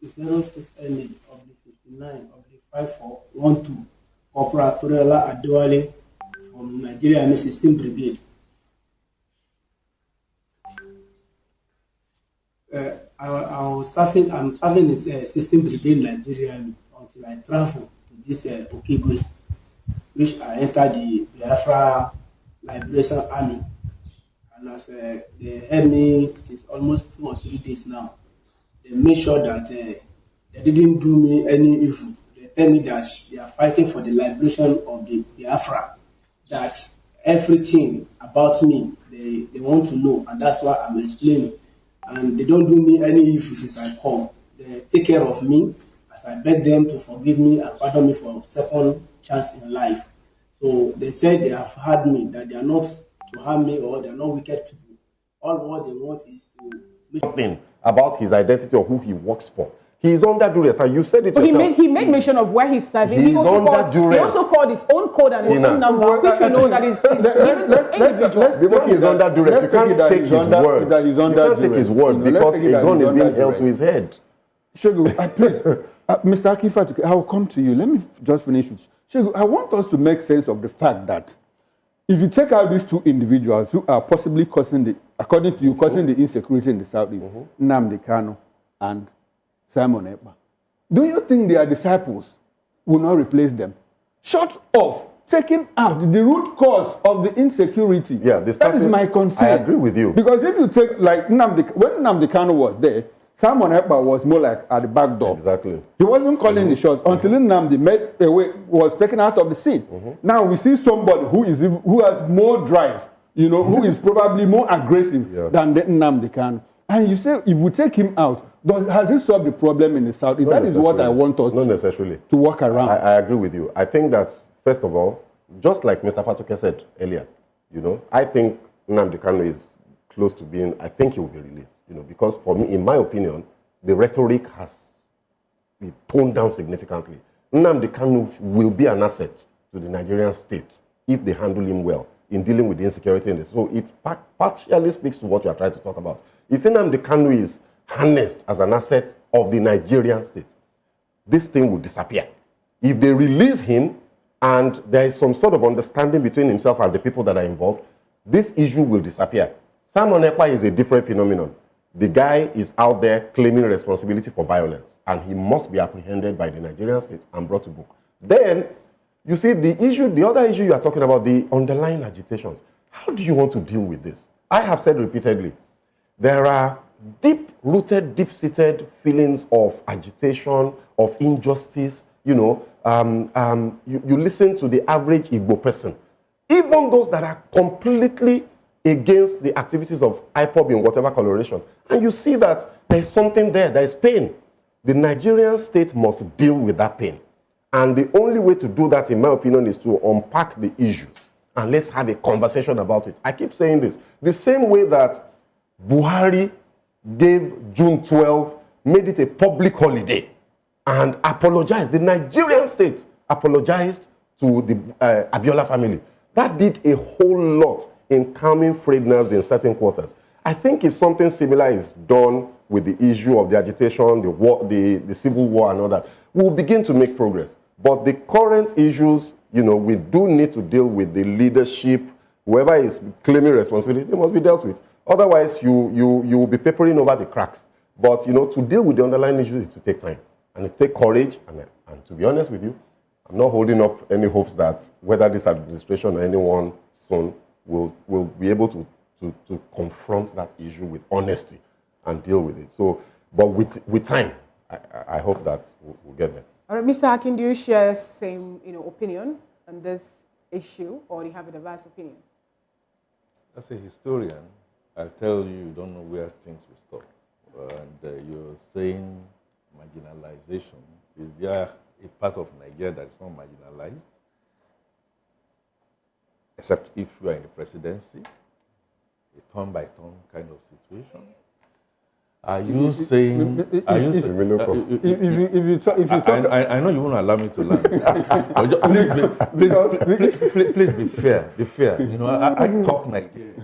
06NA of the 59 of the 5412. Corporal Toriola Adewale from Nigeria Army 16 Brigade. I'm serving in 16 Brigade Nigeria Army until I travel to this Okigwe, which I entered the Biafra Liberation Army. And as they had me since almost 2 or 3 days now, they made sure that they didn't do me any evil. They tell me that they are fighting for the liberation of the Biafra. That everything about me, they want to know, and that's why I'm explaining. And they don't do me any evil since I come. They take care of me as I beg them to forgive me and pardon me for a second chance in life. So they said they have heard me, that they are not to harm me or they are not wicked people. All what they want is to make something about his identity or who he works for. He is under duress, and you said it but yourself. He made mention of where he's serving. He also called his own code and his own number, which we know that is given to individuals. The one is under duress. You can't take his word. You can't take his word because a gun is being held to his head. Shegu, please, Mr. Akifa, I will come to you. Let me just finish with Shegu. I want us to make sense of the fact that if you take out these two individuals who are possibly causing according to you, causing the insecurity in the Southeast, Nnamdi Kanu and Simon EKPA, do you think their disciples will not replace them? Short of taken out the root cause of the insecurity. Yeah, that is my concern. I agree with you. Because if you take, like, when Nnamdi Kanu was there, Simon EKPA was more like at the back door. Exactly. He wasn't calling the shots until Nnamdi was taken out of the scene. Now we see somebody who has more drive, you know, who is probably more aggressive than the Nnamdi Kanu. And you say, if we take him out, has it solved the problem in the South? That is what I want us to work around. I agree with you. I think that, first of all, just like Mr. Fatoke said earlier, you know, I think Nnamdi Kanu is close to being, I think he will be released, you know, because for me, in my opinion, the rhetoric has been toned down significantly. Nnamdi Kanu will be an asset to the Nigerian state if they handle him well in dealing with the insecurity in this. So it partially speaks to what you are trying to talk about. If Nnamdi Kanu is harnessed as an asset of the Nigerian state, this thing will disappear. If they release him and there is some sort of understanding between himself and the people that are involved, this issue will disappear. Simon EKPA is a different phenomenon. The guy is out there claiming responsibility for violence, and he must be apprehended by the Nigerian state and brought to book. Then, you see, the other issue you are talking about, the underlying agitations. How do you want to deal with this? I have said repeatedly, there are deep-rooted, deep-seated feelings of agitation, of injustice. You know, you listen to the average Igbo person, even those that are completely against the activities of IPOB in whatever coloration, and you see that there is something there, there is pain. The Nigerian state must deal with that pain. And the only way to do that, in my opinion, is to unpack the issues. And let's have a conversation about it. I keep saying this. The same way that Buhari gave June 12, made it a public holiday, and apologized. The Nigerian state apologized to the Abiola family. That did a whole lot in calming frayed nerves in certain quarters. I think if something similar is done with the issue of the agitation, the war, the civil war and all that, we'll begin to make progress. But the current issues, you know, we do need to deal with the leadership. Whoever is claiming responsibility, they must be dealt with. Otherwise, you will be papering over the cracks. But, you know, to deal with the underlying issues is to take time. And it takes courage. And to be honest with you, I'm not holding up any hopes that whether this administration or anyone soon will be able to confront that issue with honesty and deal with it. So, but with time, I hope that we'll get there. All right, Mr. Akin, do you share the same opinion on this issue, or do you have a diverse opinion? As a historian, I'll tell you, you don't know where things will stop. And you're saying marginalization. Is there a part of Nigeria that's not marginalized? Except if you are in the presidency, a turn-by-turn kind of situation. Are you saying? Are you saying? If you talk, I know you won't allow me to land. Please be fair. Be fair. You know, I talk Nigeria.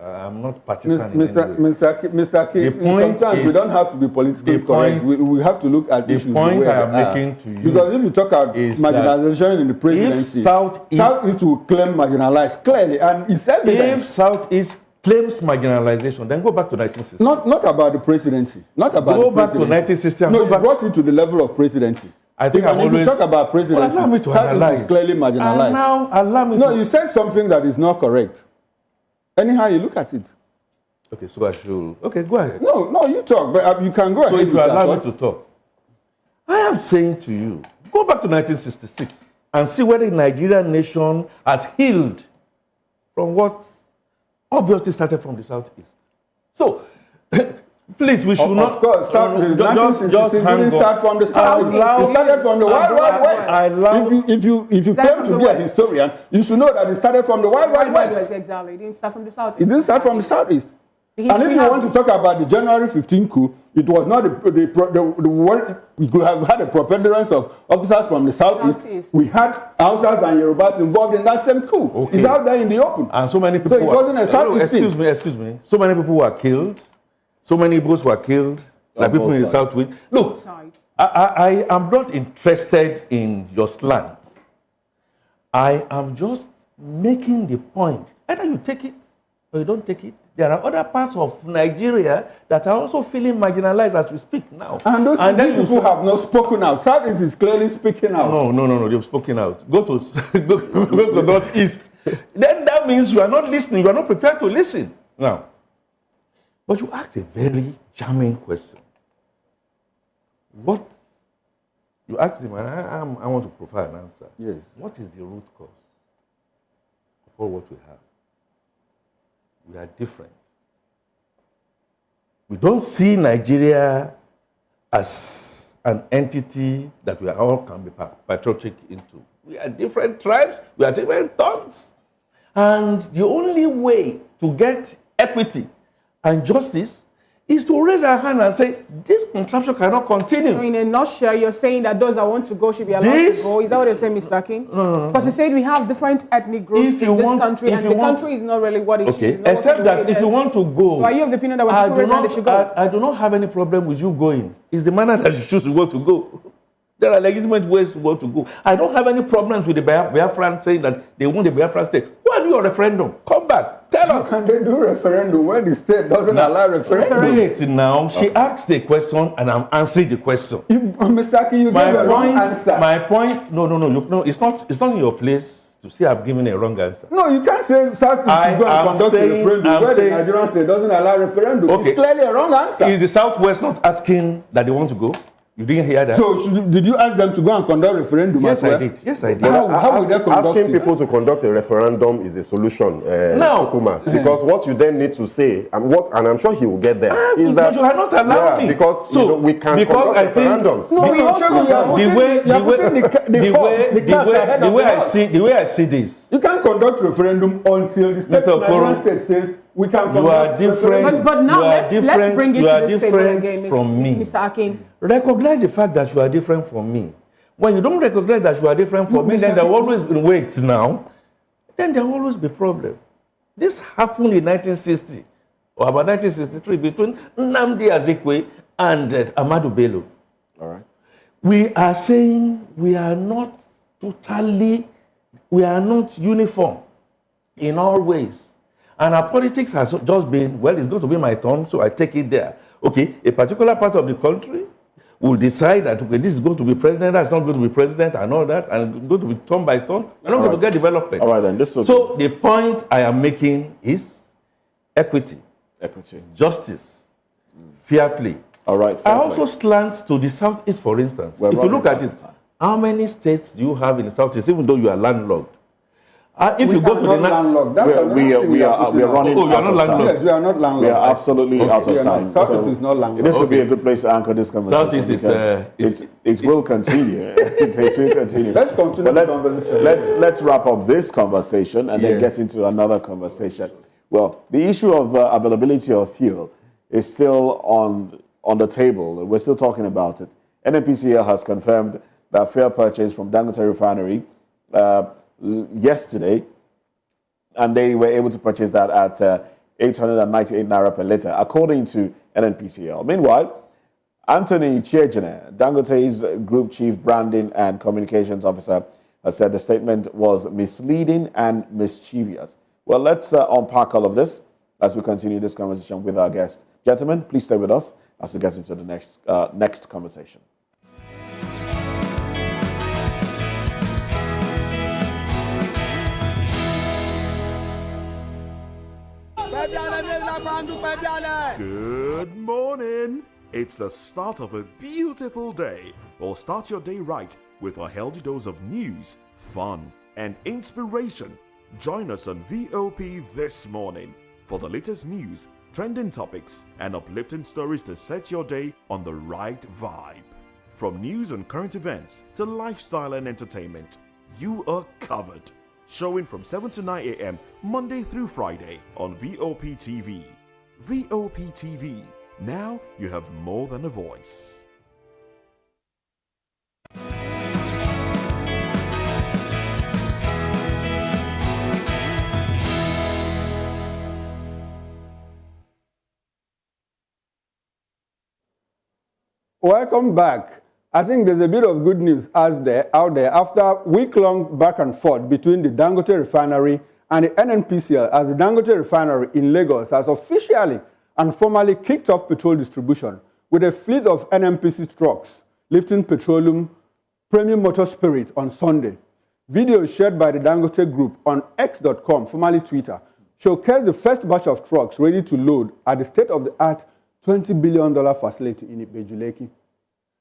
I'm not partisan in any way. Mr. K, sometimes we don't have to be politically correct. We have to look at issues. The point I am making to you, because if you talk about marginalization in the presidency, if Southeast will claim marginalized clearly, and it's evident. If Southeast claims marginalization, then go back to 1960. Not about the presidency. Not about go the back to presidency. 1960. No, you brought it to the level of presidency. I think if you talk about presidency, allow me to analyze. Is clearly marginalized. Now, allow me you said something that is not correct. Anyhow, you look at it. Okay, so I should. Okay, go ahead. No, you talk, but you can go ahead. So if you allow me to talk, I am saying to you, go back to 1966 and see whether the Nigerian nation has healed from what obviously started from the Southeast. So, please, we should not. Of course, just didn't start from the South. It started from the Wild West. If you claim to be a historian, you should know that it started from the Wild West. Exactly. It didn't start from the Southeast. It didn't start from the Southeast. And if you want to talk about the January 15 coup, it was not the world. We could have had a preponderance of officers from the Southeast. We had Hausas and Yorubas involved in that same coup. Okay. It's out there in the open. And so many people. So it wasn't a Southeast thing. Excuse me. So many people were killed. So many Igbos were killed. Like people in the Southwest. Look, I am not interested in your slangs. I am just making the point. Either you take it or you don't take it. There are other parts of Nigeria that are also feeling marginalized as we speak now. And those people have not spoken out. Southeast is clearly speaking out. No, they've spoken out. Go to go to Northeast. Then that means you are not listening, you are not prepared to listen. Now, but you asked a very jamming question. What you asked him, and I want to provide an answer. Yes. What is the root cause for what we have? We are different. We don't see Nigeria as an entity that we all can be patriotic into. We are different tribes, we are different tongues. And the only way to get equity and justice is to raise our hand and say, this contraption cannot continue. So in a nutshell, you're saying that those that want to go should be allowed to go. Is that what you're saying, Mr. King? No. Because you said we have different ethnic groups in this country, and the country is not really what it should be. Okay, except that if you want to go... So are you of the opinion that when people raise hand, they should go? I do not have any problem with you going. It's the manner that you choose to want to go. There are legitimate ways to want to go. I don't have any problems with the Biafran saying that they want the Biafran state. Go and do your referendum. Come back. Tell us. Can they do referendum when the state doesn't allow referendum? Wait now. She asked the question and I'm answering the question. Mr. Aki, you gave a wrong answer. My point, no, it's not in your place to say I've given a wrong answer. No, you can't say South East is going to conduct a referendum where the Nigerian state doesn't allow referendum. Okay. It's clearly a wrong answer. Is the Southwest not asking that they want to go? You didn't hear that? So did you ask them to go and conduct a referendum? Yes, I did. Yes, I did. How would they conduct asking people to conduct a referendum is a solution, no. Chukuma, because what you then need to say, and I'm sure he will get there, is that you are not allowed me. Because we can conduct referendums. The way I see this, you can't conduct referendum until the Nigerian state says we can conduct. You are different. But now let's bring it to the table again, from me. Mr. Akin. Recognize the fact that you are different from me. When you don't recognize that you are different from me, then there will always be wait now. Then there will always be problem. This happened in 1960 or about 1963 between Nnamdi Azikiwe and Ahmadu Bello. All right. We are saying we are not uniform in all ways. And our politics has just been, well, it's going to be my turn, so I take it there. Okay, a particular part of the country will decide that, okay, this is going to be president, that's not going to be president, and all that, and going to be turn by turn. We're not going to get development. All right, then. So the point I am making is equity, justice, fair play. All right. I also slant to the Southeast, for instance. If you look at it, how many states do you have in the Southeast, even though you are landlocked? If you go to the we are running out of time. Yes, we are not landlocked. We are absolutely out of time. Southeast is not landlocked. This will be a good place to anchor this conversation. Southeast it will continue. It will continue. Let's continue the conversation. Let's wrap up this conversation and then get into another conversation. Well, the issue of availability of fuel is still on the table. We're still talking about it. NNPCL has confirmed that fuel purchase from Dangote refinery yesterday, and they were able to purchase that at 898 naira per litre, according to NNPCL. Meanwhile, Anthony Chiejene, Dangote's Group Chief Branding and Communications Officer, has said the statement was misleading and mischievous. Well, let's unpack all of this as we continue this conversation with our guest. Gentlemen, please stay with us as we get into the next conversation. Good morning. It's the start of a beautiful day. Or start your day right with a healthy dose of news, fun, and inspiration. Join us on VOP this morning for the latest news, trending topics, and uplifting stories to set your day on the right vibe. From news and current events to lifestyle and entertainment, you are covered. Showing from 7 to 9 a.m. Monday through Friday on VOP TV. VOP TV. Now you have more than a voice. Welcome back. I think there's a bit of good news out there after week-long back and forth between the Dangote refinery and the NNPCL, as the Dangote refinery in Lagos has officially and formally kicked off petrol distribution with a fleet of NNPC trucks lifting petroleum premium motor spirit on Sunday. Videos shared by the Dangote group on X.com, formerly Twitter, showcased the first batch of trucks ready to load at the state-of-the-art $20 billion facility in Ibejuleki.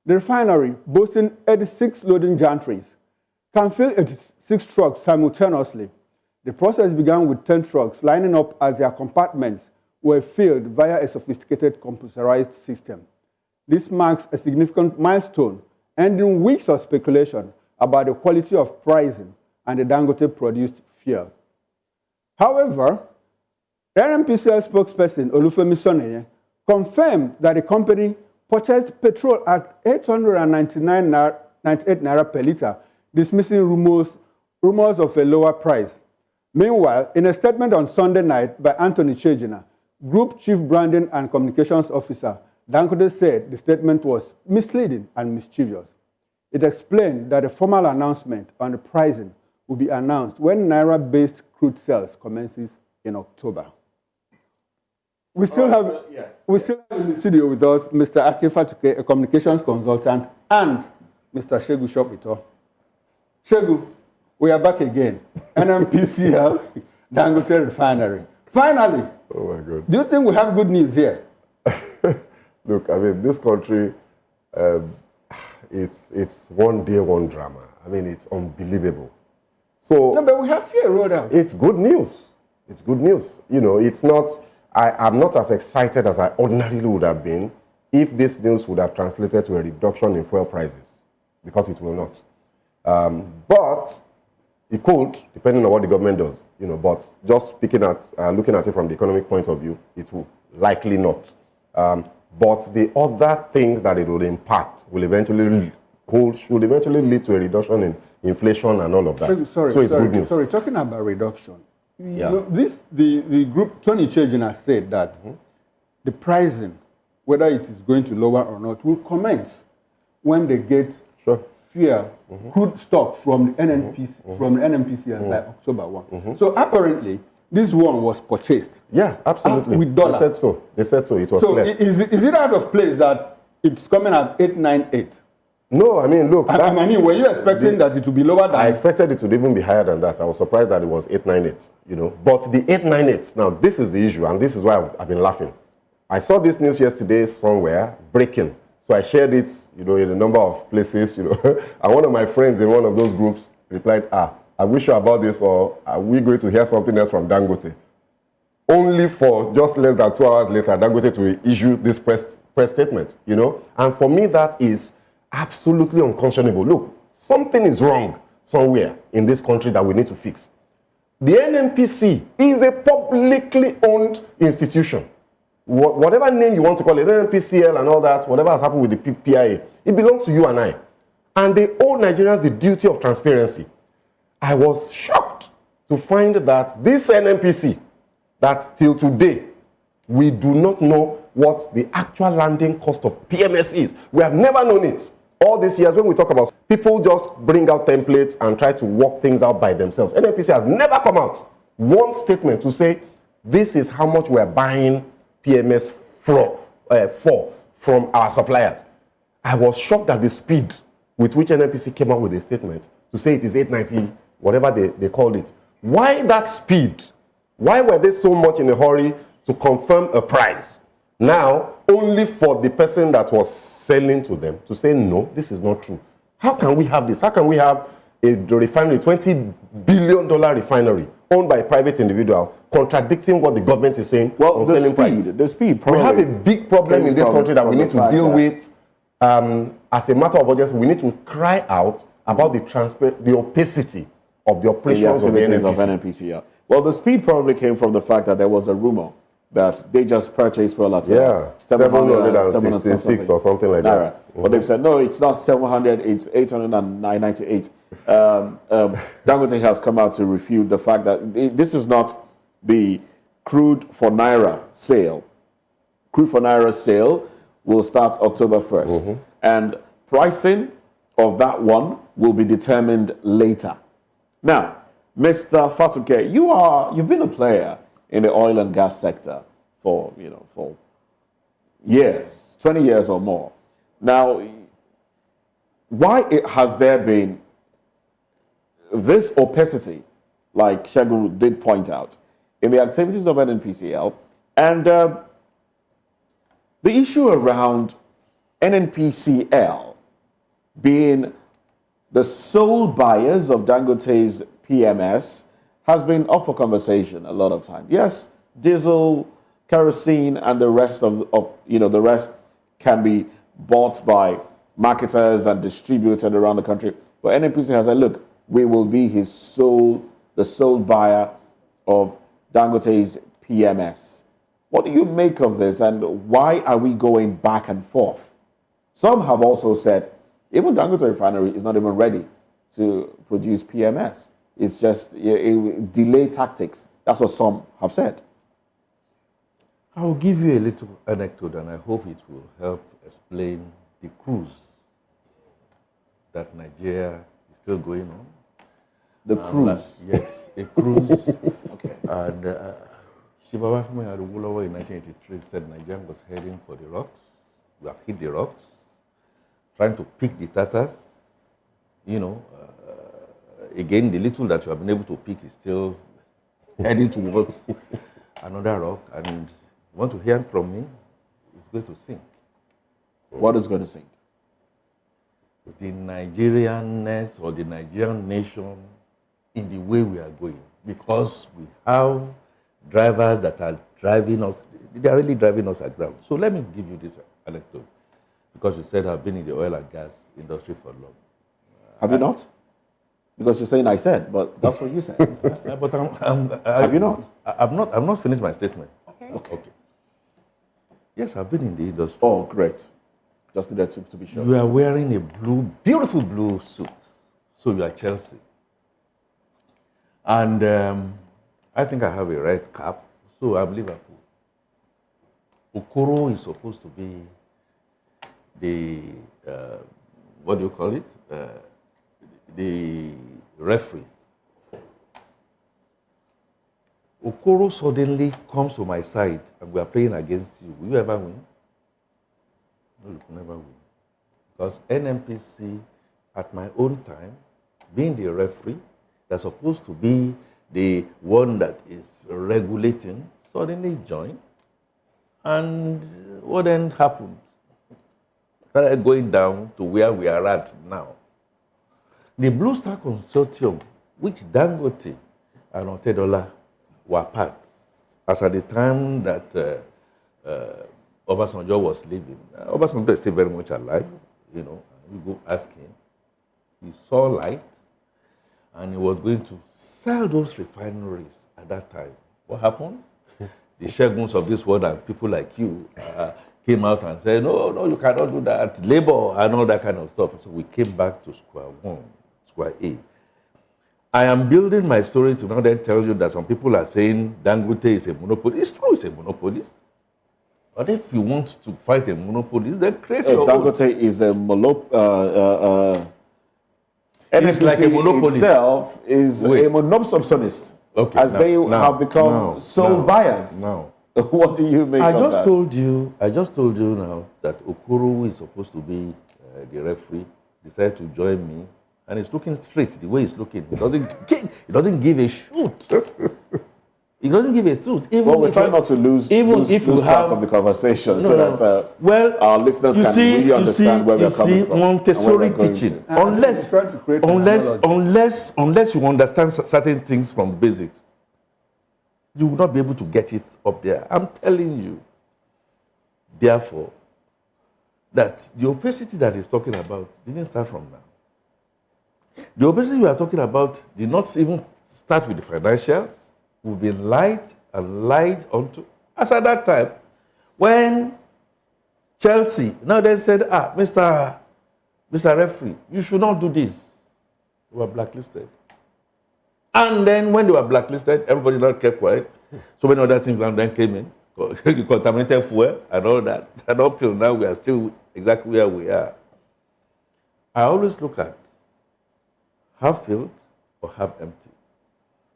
The refinery, boasting 86 loading gantries, can fill 86 trucks simultaneously. The process began with 10 trucks lining up as their compartments were filled via a sophisticated computerized system. This marks a significant milestone, ending weeks of speculation about the quality of pricing and the Dangote-produced fuel. However, the NNPCL spokesperson Olufemi Soneye confirmed that the company purchased petrol at 898 naira per litre, dismissing rumors of a lower price. Meanwhile, in a statement on Sunday night by Anthony Chejina, Group Chief Branding and Communications Officer, Dangote said the statement was misleading and mischievous. It explained that a formal announcement on the pricing will be announced when Naira-based crude sales commences in October. We still have in the studio with us Mr. Akefatuke, a communications consultant, and Mr. Shegu Shopito. Shegu, we are back again. NNPCL, Dangote Refinery. Finally! Oh my God. Do you think we have good news here? Look, I mean, this country, it's one day, one drama. I mean, it's unbelievable. So no, but we have fear rolled out. It's good news. It's good news. You know, it's not, I'm not as excited as I ordinarily would have been if this news would have translated to a reduction in fuel prices, because it will not. But it could, depending on what the government does, you know, but just speaking at, looking at it from the economic point of view, it will likely not. But the other things that it will impact will eventually, should eventually lead to a reduction in inflation and all of that. So it's good news. Sorry, talking about reduction. Yeah. You know, the group, Tony Chejina said that the pricing, whether it is going to lower or not, will commence when they get fuel, crude stock from the NNPC, from the NNPCL by October 1. So apparently, this one was purchased. Yeah, absolutely. With dollar. They said so. They said so. It was so clear. Is it out of place that it's coming at 898? No, I mean, look. I mean, were you expecting that it would be lower than? I expected it to even be higher than that. I was surprised that it was 898, you know. But the 898, now this is the issue, and this is why I've been laughing. I saw this news yesterday somewhere, breaking. So I shared it, you know, in a number of places, you know. And one of my friends in one of those groups replied, I wish you about this, or are we going to hear something else from Dangote? Only for just less than 2 hours later, Dangote to issue this press statement, you know. And for me, that is absolutely unconscionable. Look, something is wrong somewhere in this country that we need to fix. The NNPC is a publicly owned institution. Whatever name you want to call it, NNPCL and all that, whatever has happened with the PIA, it belongs to you and I. And they owe Nigerians the duty of transparency. I was shocked to find that this NNPC, that till today, we do not know what the actual landing cost of PMS is. We have never known it. All these years, when we talk about people just bring out templates and try to work things out by themselves. NNPC has never come out one statement to say, this is how much we're buying PMS from our suppliers. I was shocked at the speed with which NNPC came out with a statement to say it is 890, whatever they called it. Why that speed? Why were they so much in a hurry to confirm a price? Now, only for the person that was selling to them to say, no, this is not true. How can we have this? How can we have a refinery, $20 billion refinery, owned by a private individual, contradicting what the government is saying on selling price? The speed. We have a big problem in this country that we need to deal with as a matter of urgency. We need to cry out about the opacity of the operations of the NNPCL. Well, the speed probably came from the fact that there was a rumor that they just purchased fuel at 766 or something like that. But they've said, no, it's not 700, it's 898. Dangote has come out to refute the fact that this is not the crude for naira sale. Crude for naira sale will start October 1st. And pricing of that one will be determined later. Now, Mr. Fatuke, you've been a player in the oil and gas sector for years, 20 years or more. Now, why has there been this opacity, like Shegun did point out, in the activities of NNPCL, and the issue around NNPCL being the sole buyers of Dangote's PMS has been up for conversation a lot of time. Yes, diesel, kerosene, and the rest the rest can be bought by marketers and distributed around the country. But NNPC has said, look, we will be the sole buyer of Dangote's PMS. What do you make of this, and why are we going back and forth? Some have also said, even Dangote refinery is not even ready to produce PMS. It's just delay tactics. That's what some have said. I will give you a little anecdote, and I hope it will help explain the cruise that Nigeria is still going on. The cruise? Yes, a cruise. Okay. And Shibawa Fumi Adewolowo in 1983 said Nigeria was heading for the rocks. We have hit the rocks, trying to pick the tatters. Again, the little that you have been able to pick is still heading towards another rock. And you want to hear from me, it's going to sink. What is going to sink? The Nigerianness or the Nigerian nation in the way we are going, because we have drivers that are driving us, they are really driving us aground. So let me give you this anecdote, because you said I've been in the oil and gas industry for long. Have you not? Because you're saying I said, but that's what you said. But have you not? I've not finished my statement. Okay. Yes, I've been in the industry. Oh, great. Just needed to be sure. You are wearing a beautiful blue suit. So you are Chelsea. And I think I have a red cap, so I'm Liverpool. Okoro is supposed to be the, what do you call it? The referee. Okoro suddenly comes to my side and we are playing against you. Will you ever win? No, you can never win. Because NNPC, at my own time, being the referee, that's supposed to be the one that is regulating, suddenly joined. And what then happened? Started going down to where we are at now. The Blue Star Consortium, which Dangote and Otedola were part, as at the time that Obasanjo was leaving. Obasanjo is still very much alive, We go ask him. He saw light, and he was going to sell those refineries at that time. What happened? The Sheguns of this world and people like you came out and said, no, you cannot do that. Labor and all that kind of stuff. So we came back to square one, square A. I am building my story to now then tell you that some people are saying Dangote is a monopolist. It's true, it's a monopolist. But if you want to fight a monopolist, then create your Dangote own. is a It's like a monopoly. Itself is a monopolist. Okay, as they have become sole buyers. No. What do you make of that? I just told you now that Okoro, who is supposed to be the referee, decided to join me, and he's looking straight the way he's looking. He doesn't give a shoot. He doesn't give a shoot. We try not to lose track of the conversation that our listeners can really understand where we're coming from. Montessori teaching, unless you understand certain things from basics, you will not be able to get it up there. I'm telling you. Therefore, that the opacity that he's talking about didn't start from now. The opacity we are talking about did not even start with the financials. We've been lied and lied onto. As at that time, when Chelsea, now they said, Mr. Referee, you should not do this. They were blacklisted. And then when they were blacklisted, everybody now kept quiet. So many other things then came in, contaminated fuel and all that. And up till now, we are still exactly where we are. I always look at half filled or half empty.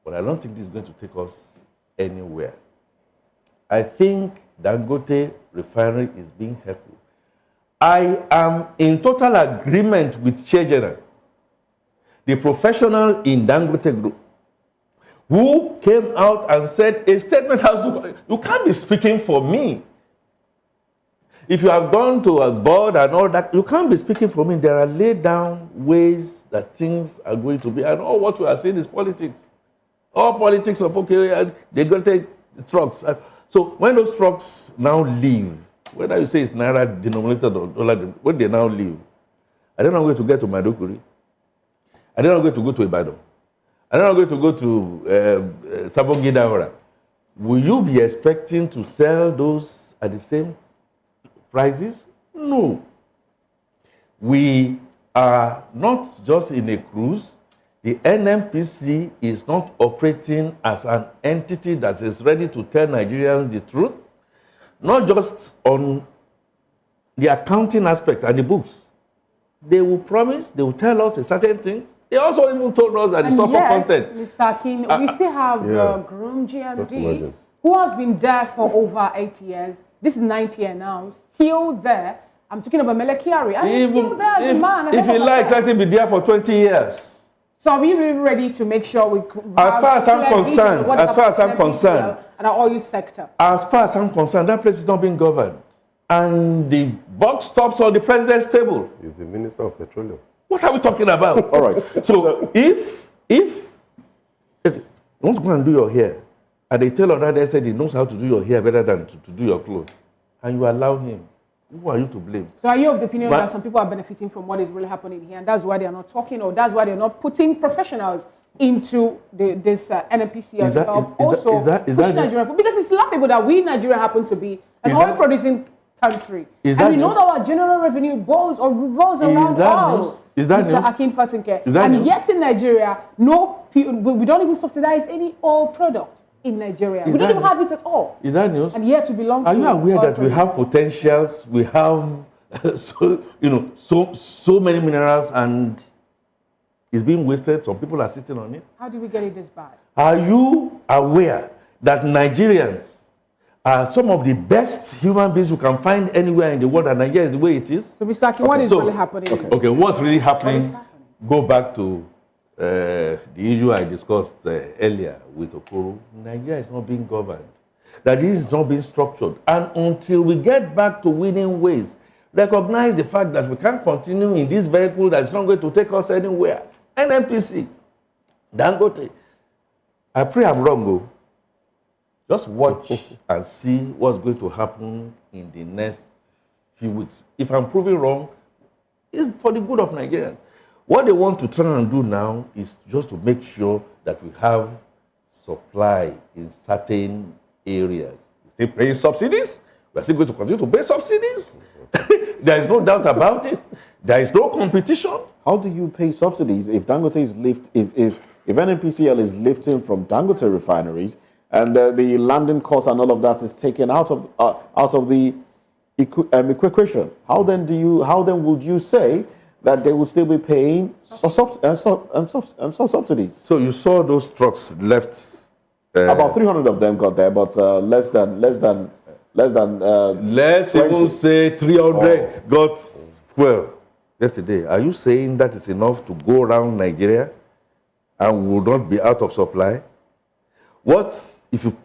but I don't think this is going to take us anywhere. I think Dangote refinery is being helpful. I am in total agreement with Chair General, the professional in Dangote Group, who came out and said a statement has to, you can't be speaking for me. If you have gone to a board and all that, you can't be speaking for me. There are laid down ways that things are going to be, and all what we are saying is politics. All politics of, okay, they're going to take trucks. So when those trucks now leave, whether you say it's naira denominated or dollar, when they now leave, I don't know where to get to Maiduguri. I don't know where to go to Ibadan. I don't know where to go to Sabongi Davara. Will you be expecting to sell those at the same prices? No. We are not just in a cruise. The NNPC is not operating as an entity that is ready to tell Nigerians the truth, not just on the accounting aspect and the books. They will promise, they will tell us a certain things. They also even told us that it's not for content. Mr. Akin, we still have Groom GMD, who has been there for over 8 years. This is 9th year now, still there. I'm talking about Melekiari, and he's still there as a man. If he likes, let him be there for 20 years. So are we really ready to make sure we... As far as I'm concerned, and our oil sector. As far as I'm concerned, that place is not being governed. And the buck stops on the president's table. He's the Minister of Petroleum. What are we talking about? All right. So if you want to go and do your hair, and they tell another day said he knows how to do your hair better than to do your clothes, and you allow him, who are you to blame? So are you of the opinion that some people are benefiting from what is really happening here, and that's why they are not talking, or that's why they're not putting professionals into this NNPCL to help also push Nigeria? Because it's laughable that we, Nigeria, happen to be an oil-producing country. And we know that our general revenue revolves around oil. Is that Mr. news? Akin Fatunke. And yet in Nigeria, we don't even subsidize any oil product in Nigeria. We don't even have it at all. Is that news? And yet we belong to... Are you aware that we have potentials, we have so many minerals, and it's being wasted? Some people are sitting on it. How do we get it this bad? Are you aware that Nigerians are some of the best human beings you can find anywhere in the world, and Nigeria is the way it is? So, Mr. Akin, what is really happening? Okay, what's really happening? Go back to the issue I discussed earlier with Okoro. Nigeria is not being governed. That is not being structured. And until we get back to winning ways, recognize the fact that we can't continue in this vehicle that is not going to take us anywhere. NNPC, Dangote. I pray I'm wrong, though. Just watch and see what's going to happen in the next few weeks. If I'm proving wrong, it's for the good of Nigerians. What they want to try and do now is just to make sure that we have supply in certain areas. We're still paying subsidies. We're still going to continue to pay subsidies. There is no doubt about it. There is no competition. How do you pay subsidies if Dangote is if NNPCL is lifting from Dangote refineries and the landing costs and all of that is taken out of the equation? How then would you say that they will still be paying subsidies? So you saw those trucks left. About 300 of them got there, but less than. Let's 20. even say 300 got fuel yesterday. Are you saying that is enough to go around Nigeria and will not be out of supply? What if you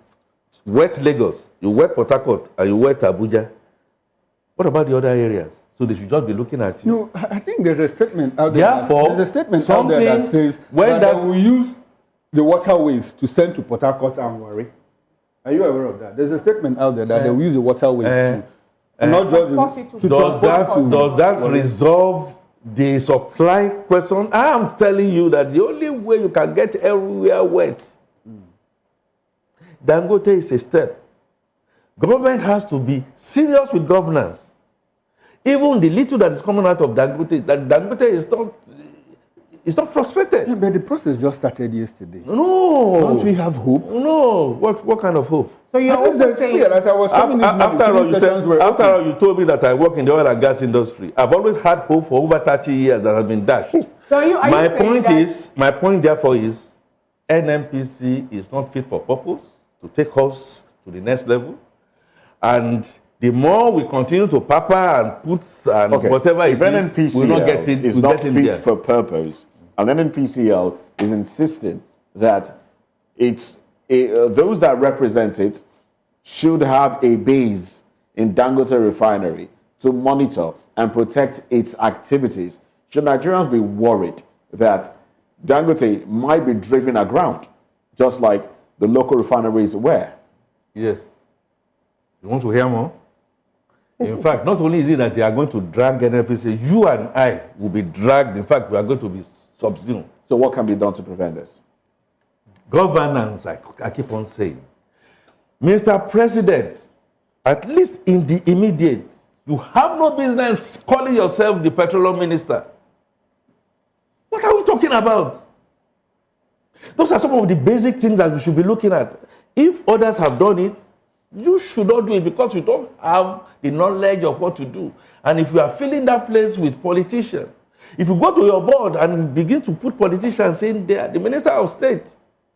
wet Lagos, you wet Port Harcourt, and you wet Abuja? What about the other areas? So they should just be looking at you. No, I think there's a statement out there. Therefore, there's a statement out there that says that they will use the waterways to send to Port Harcourt and Warri. Are you aware of that? There's a statement out there that they will use the waterways to not just does that resolve the supply question? I am telling you that the only way you can get everywhere wet, Dangote is a step. Government has to be serious with governance. Even the little that is coming out of Dangote, that Dangote is not frustrated. Yeah, but the process just started yesterday. No. Don't we have hope? No. What kind of hope? So you're also saying... As I was after all, you told me that I work in the oil and gas industry. I've always had hope for over 30 years that has been dashed. So my point, therefore, is NNPC is not fit for purpose to take us to the next level. And the more we continue to pepper and put and whatever if it is, NNPCL we're not getting is not fit for purpose, and NNPCL is insisting that those that represent it should have a base in Dangote refinery to monitor and protect its activities. Should Nigerians be worried that Dangote might be driven aground, just like the local refineries were? Yes. You want to hear more? In fact, not only is it that they are going to drag NNPC, you and I will be dragged. In fact, we are going to be subsumed. So what can be done to prevent this? Governance, I keep on saying. Mr. President, at least in the immediate, you have no business calling yourself the petroleum minister. What are we talking about? Those are some of the basic things that we should be looking at. If others have done it, you should not do it because you don't have the knowledge of what to do. And if you are filling that place with politicians, if you go to your board and you begin to put politicians in there, the Minister of State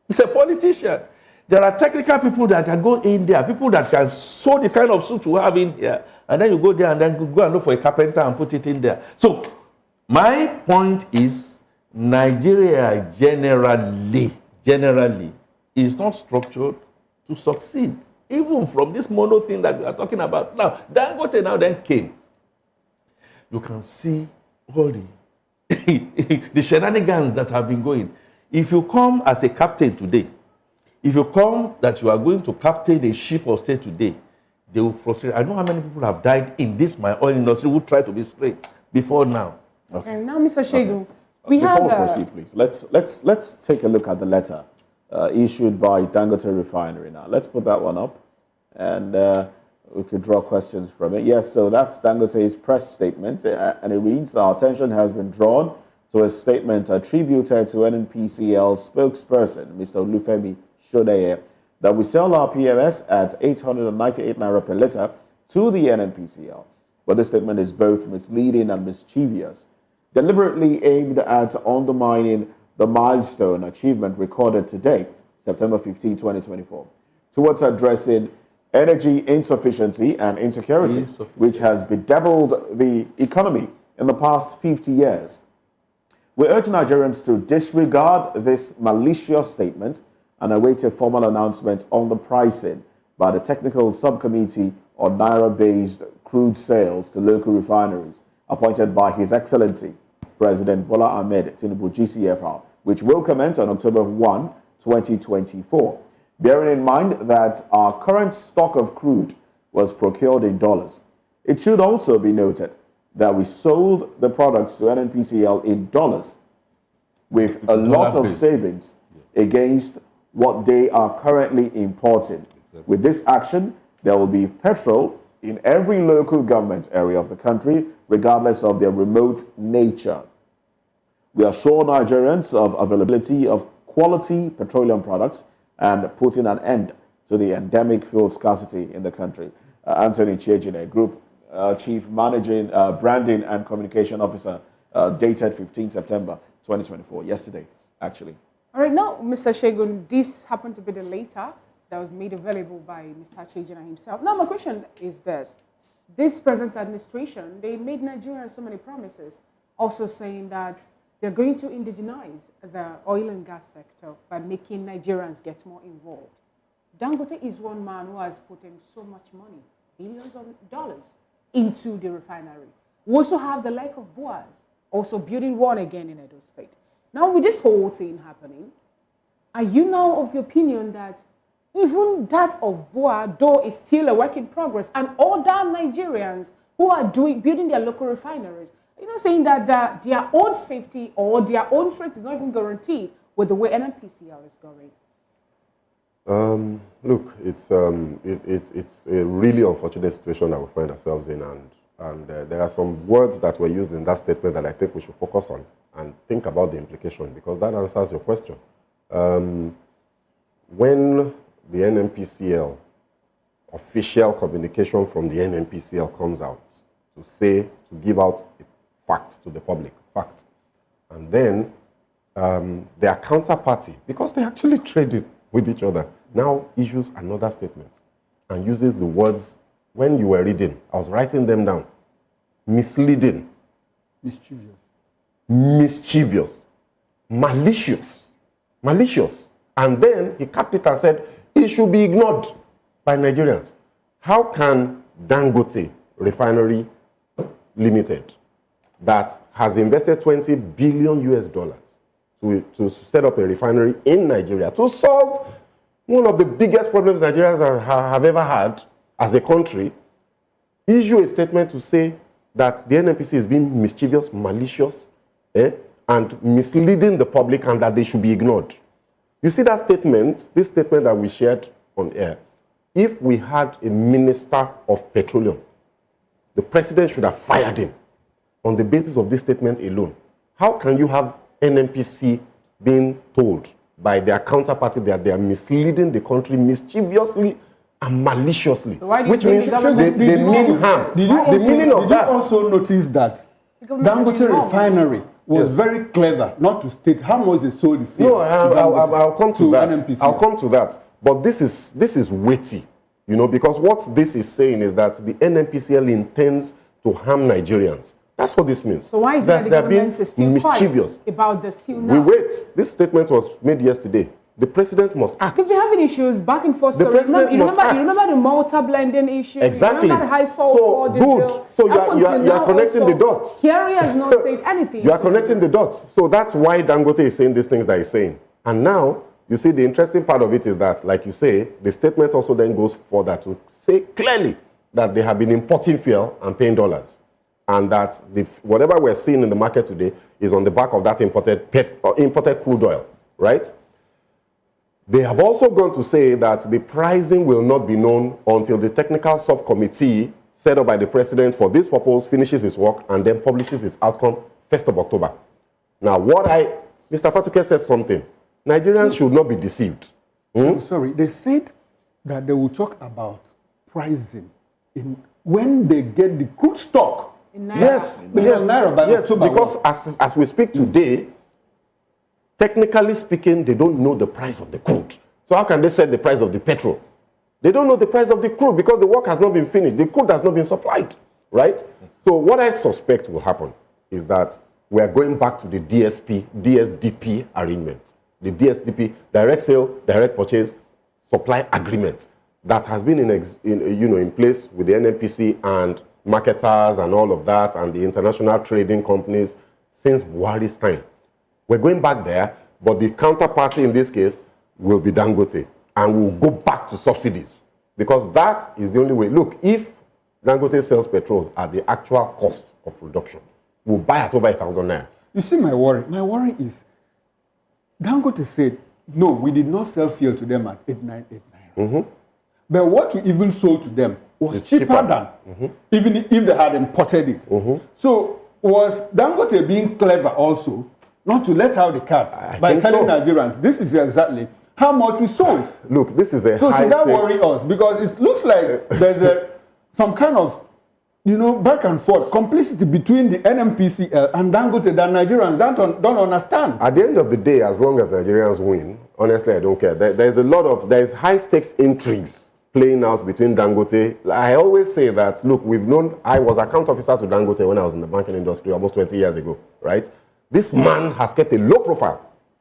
is a politician. There are technical people that can go in there, people that can sew the kind of suit you have in here, and then you go there and then go and look for a carpenter and put it in there. So my point is Nigeria generally is not structured to succeed. Even from this mono thing that we are talking about. Now, Dangote now then came. You can see all the shenanigans that have been going. If you come as a captain today, if you come that you are going to captain a ship of state today, they will frustrate. I know how many people have died in this my oil industry who try to be straight before now. Okay. And now, Mr. Shegun, Before we proceed, please, let's take a look at the letter issued by Dangote Refinery now. Let's put that one up, and we could draw questions from it. Yes, so that's Dangote's press statement, and it reads, our attention has been drawn to a statement attributed to NNPCL spokesperson, Mr. Olufemi Shodeye, that we sell our PMS at 898 naira per litre to the NNPCL. But this statement is both misleading and mischievous, deliberately aimed at undermining the milestone achievement recorded today, September 15, 2024, towards addressing energy insufficiency and insecurity, which has bedeviled the economy in the past 50 years. We urge Nigerians to disregard this malicious statement and await a formal announcement on the pricing by the Technical Subcommittee on Naira-based crude sales to local refineries, appointed by His Excellency President Bola Ahmed Tinubu GCFR, which will commence on October 1, 2024. Bearing in mind that our current stock of crude was procured in dollars. It should also be noted that we sold the products to NNPCL in dollars with a lot of savings against what they are currently importing. With this action, there will be petrol in every local government area of the country, regardless of their remote nature. We assure Nigerians of availability of quality petroleum products and putting an end to the endemic fuel scarcity in the country. Anthony Chejine, Group Chief Managing Branding and Communication Officer, dated 15 September 2024, yesterday, actually. All right, now, Mr. Shegun, this happened to be the letter that was made available by Mr. Chejina himself. Now, my question is this. This present administration, they made Nigerians so many promises, also saying that they're going to indigenize the oil and gas sector by making Nigerians get more involved. Dangote is one man who has put in so much money, billions of dollars, into the refinery. We also have the like of Boaz, also building one again in Edo State. Now, with this whole thing happening, are you now of the opinion that even that of Boaz, though, is still a work in progress, and other Nigerians who are building their local refineries, you know, saying that their own safety or their own strength is not even guaranteed with the way NNPCL is going? Look, it's a really unfortunate situation that we find ourselves in, and there are some words that were used in that statement that I think we should focus on and think about the implication, because that answers your question. When the NNPCL, official communication from the NNPCL comes out to say, to give out a fact to the public, fact, and then their counterparty, because they actually traded with each other, now issues another statement and uses the words, when you were reading, I was writing them down, misleading, mischievous, malicious. And then he capped it and said, it should be ignored by Nigerians. How can Dangote Refinery Limited, that has invested 20 billion US dollars to set up a refinery in Nigeria to solve one of the biggest problems Nigerians have ever had as a country, issue a statement to say that the NNPC is being mischievous, malicious, and misleading the public, and that they should be ignored? You see that statement, this statement that we shared on air, if we had a minister of petroleum, the president should have fired him on the basis of this statement alone. How can you have NNPC being told by their counterparty that they are misleading the country mischievously and maliciously? So which means they mean harm. Did you also notice that Dangote Refinery was very clever not to state how much they sold the fuel? No, I'll come to that. NNPC. I'll come to that. But this is weighty, because what this is saying is that the NNPCL intends to harm Nigerians. That's what this means. So why is the government still quiet about the steel now? We wait. This statement was made yesterday. The president must act. They've been having issues back and forth. The president you remember the Malta blending issue? Exactly. You remember the high sulfur diesel? Good. So you are connecting the dots. Kerry has not said anything. You are connecting the dots. So that's why Dangote is saying these things that he's saying. And now, you see, the interesting part of it is that, like you say, the statement also then goes further to say clearly that they have been importing fuel and paying dollars. And that whatever we're seeing in the market today is on the back of that imported crude oil, right? They have also gone to say that the pricing will not be known until the technical subcommittee set up by the president for this purpose finishes its work and then publishes its outcome 1st of October. Now, Mr. Fatuke says something. Nigerians should not be deceived. I'm sorry, they said that they will talk about pricing when they get the crude stock. Yes, because as we speak today, technically speaking, they don't know the price of the crude. So how can they set the price of the petrol? They don't know the price of the crude because the work has not been finished. The crude has not been supplied, right? So what I suspect will happen is that we are going back to the DSDP arrangement. The DSDP, direct sale, direct purchase, supply agreement that has been in place with the NNPC and marketers and all of that and the international trading companies since Buhari's time. We're going back there, but the counterparty in this case will be Dangote, and we'll go back to subsidies because that is the only way. Look, if Dangote sells petrol at the actual cost of production, we'll buy at over 1,000 naira. You see my worry? My worry is Dangote said, no, we did not sell fuel to them at 898 naira. Mm-hmm. But what we even sold to them was cheaper than even if they had imported it. Mm-hmm. So was Dangote being clever also not to let out the cat by telling Nigerians this is exactly how much we sold? Look, this is a so should that worry us? Because it looks like there's some kind of back and forth complicity between the NNPCL and Dangote that Nigerians don't understand. At the end of the day, as long as Nigerians win, honestly, I don't care. There's high stakes intrigues playing out between Dangote. I always say that, look, I was account officer to Dangote when I was in the banking industry almost 20 years ago, right? This man has kept a low profile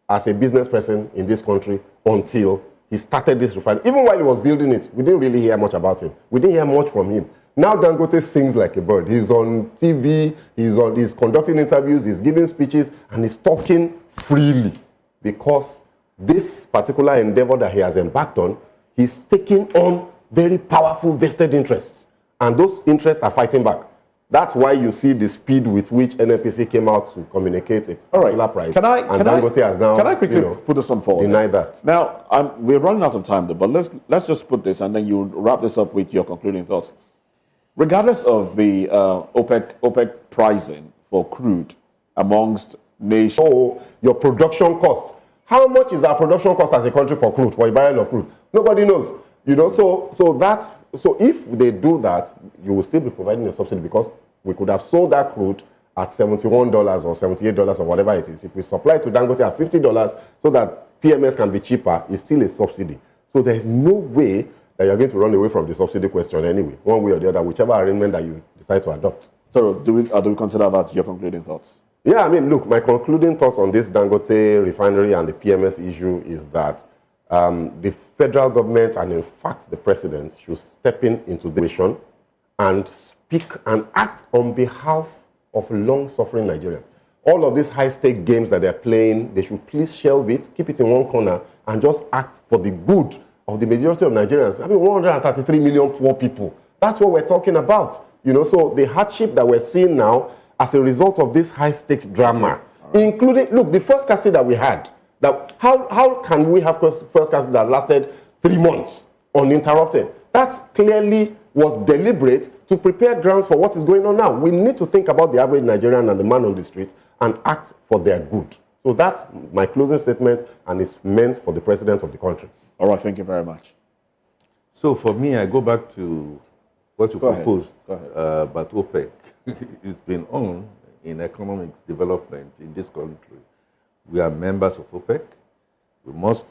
as a business person in this country until he started this refinery. Even while he was building it, we didn't really hear much about him. We didn't hear much from him. Now Dangote sings like a bird. He's on TV, he's conducting interviews, he's giving speeches, and he's talking freely because this particular endeavor that he has embarked on, he's taking on very powerful vested interests, and those interests are fighting back. That's why you see the speed with which NNPC came out to communicate a particular price. Dangote has now, can I quickly put this on forward? Deny that. Now, we're running out of time, though, but let's just put this, and then you wrap this up with your concluding thoughts. Regardless of the OPEC pricing for crude amongst nations, or your production cost. How much is our production cost as a country for crude, for a barrel of crude? Nobody knows. So if they do that, you will still be providing a subsidy because we could have sold that crude at $71 or $78 or whatever it is, if we supply to Dangote at $50 so that PMS can be cheaper, it's still a subsidy. So there is no way that you're going to run away from the subsidy question anyway, one way or the other, whichever arrangement that you decide to adopt. So do we consider that your concluding thoughts? Yeah, I mean, look, my concluding thoughts on this Dangote refinery and the PMS issue is that the federal government and, in fact, the president should step into the nation and speak and act on behalf of long-suffering Nigerians. All of these high-stake games that they're playing, they should please shelve it, keep it in one corner, and just act for the good of the majority of Nigerians. I mean, 133 million poor people. That's what we're talking about. You know, so the hardship that we're seeing now as a result of this high-stakes drama, including, look, the first casting that we had, that how can we have first casting that lasted 3 months uninterrupted? That clearly was deliberate to prepare grounds for what is going on now. We need to think about the average Nigerian and the man on the street and act for their good. So that's my closing statement, and it's meant for the president of the country. All right, thank you very much. So for me, I go back to what you proposed about OPEC. It's been on in economic development in this country. We are members of OPEC. We must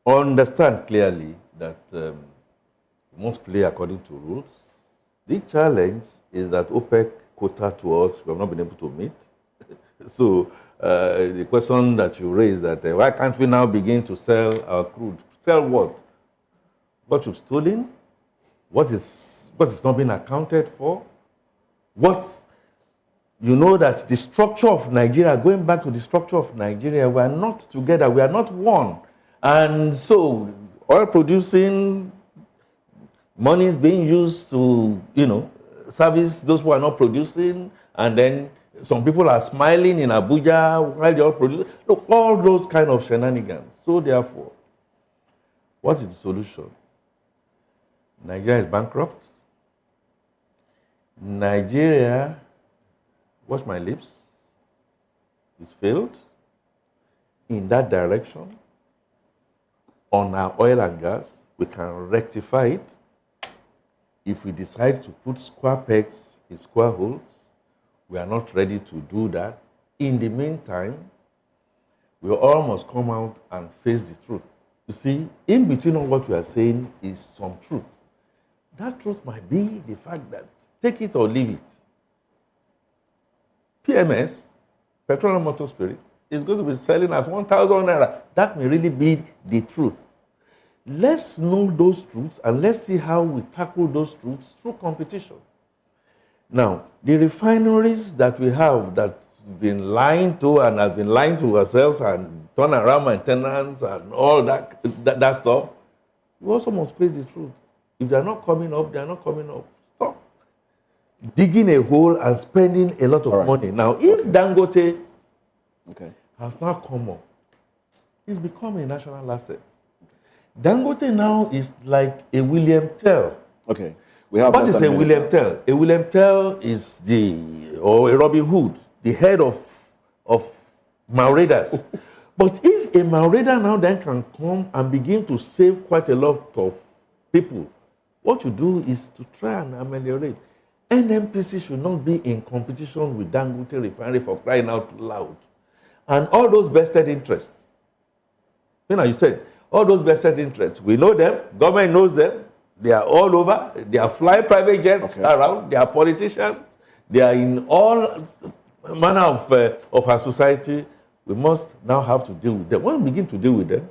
understand clearly that we must play according to rules. The challenge is that OPEC quota to us, we have not been able to meet. So the question that you raised, that why can't we now begin to sell our crude? Sell what? What you've stolen? What is not being accounted for? You know that the structure of Nigeria, going back to the structure of Nigeria, we are not together, we are not one. And so oil producing, money is being used to, service those who are not producing, and then some people are smiling in Abuja while they are producing. Look, all those kind of shenanigans. So therefore, what is the solution? Nigeria is bankrupt. Nigeria, watch my lips, is failed in that direction. On our oil and gas, we can rectify it if we decide to put square pegs in square holes. We are not ready to do that. In the meantime, we all must come out and face the truth. You see, in between all what we are saying is some truth. That truth might be the fact that take it or leave it. PMS, petroleum motor spirit, is going to be selling at 1,000 naira. That may really be the truth. Let's know those truths and let's see how we tackle those truths through competition. Now, the refineries that we have that's been lying to and have been lying to ourselves and turnaround maintenance and all that stuff, we also must face the truth. If they're not coming up, they're not coming up. Stop digging a hole and spending a lot of money. Now, if Dangote has now come up, it's become a national asset. Dangote now is like a William Tell. Okay. What is a William Tell? A William Tell is or a Robin Hood, the head of Mauredas. But if a Maureda now then can come and begin to save quite a lot of people, what you do is to try and ameliorate. NNPC should not be in competition with Dangote refinery for crying out loud. And all those vested interests. You said, all those vested interests, we know them, government knows them, they are all over, they are flying private jets around, they are politicians, they are in all manner of our society. We must now have to deal with them. When we begin to deal with them,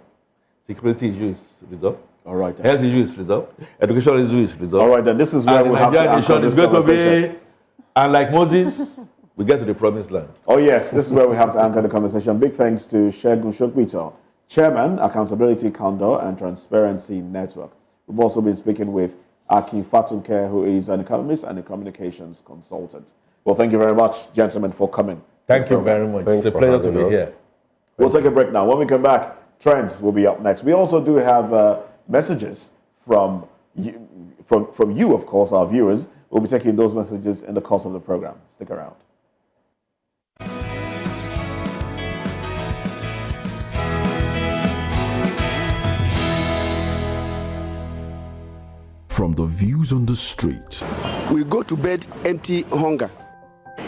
security issue is resolved. All right. Health issue is resolved. Education issue is resolved. All right, then this is where we have to anchor this conversation. And like Moses, we get to the promised land. Oh yes, this is where we have to anchor the conversation. Big thanks to Segun Shokbito, Chairman, Accountability Condor and Transparency Network. We've also been speaking with Akin Fatunke, who is an economist and a communications consultant. Well, thank you very much, gentlemen, for coming. Thank you very much. It's a pleasure to be here. We'll take a break now. When we come back, trends will be up next. We also do have messages from you, of course, our viewers. We'll be taking those messages in the course of the program. Stick around. From the views on the street, we go to bed empty hunger.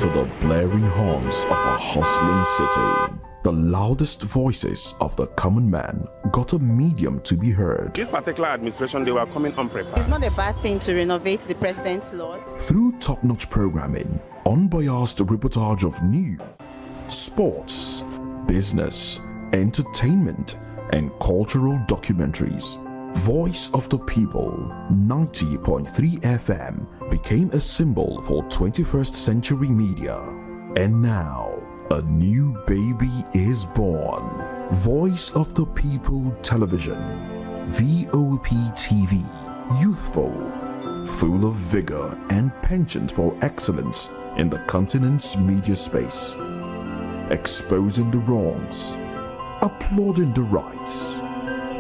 to the blaring horns of a hustling city. The loudest voices of the common man got a medium to be heard. This particular administration, they were coming unprepared. It's not a bad thing to renovate the president's lodge. Through top-notch programming, unbiased reportage of news, sports, business, entertainment, and cultural documentaries, Voice of the People 90.3 FM became a symbol for 21st century media. And now, a new baby is born. Voice of the People Television, VOP TV, youthful, full of vigor and penchant for excellence in the continent's media space, exposing the wrongs, applauding the rights,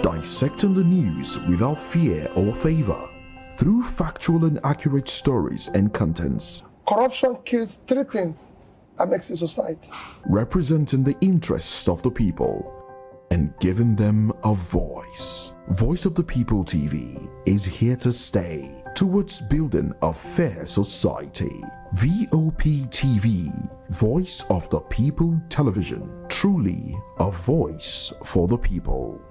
dissecting the news without fear or favor, through factual and accurate stories and contents. Corruption kills three things that makes a society. Representing the interests of the people and giving them a voice. Voice of the People TV is here to stay towards building a fair society. VOP TV, Voice of the People Television, truly a voice for the people.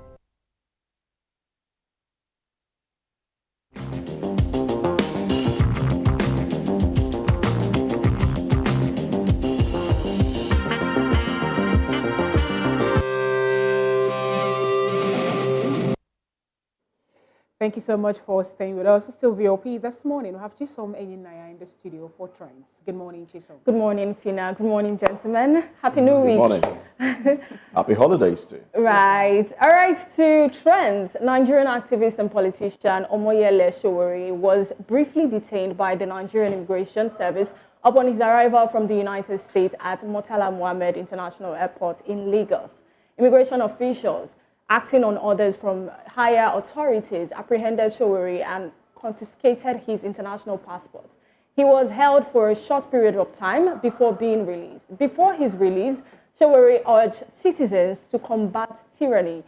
Thank you so much for staying with us. It's still VOP this morning. We have Chisom Enyinaya in the studio for Trends. Good morning, Chisom. Good morning, Fina. Good morning, gentlemen. Happy New Week. Good morning. Happy holidays too. Right. All right, to Trends. Nigerian activist and politician Omoyele Sowore was briefly detained by the Nigerian Immigration Service upon his arrival from the United States at Murtala Mohammed International Airport in Lagos. Immigration officials, acting on orders from higher authorities, apprehended Sowore and confiscated his international passport. He was held for a short period of time before being released. Before his release, Sowore urged citizens to combat tyranny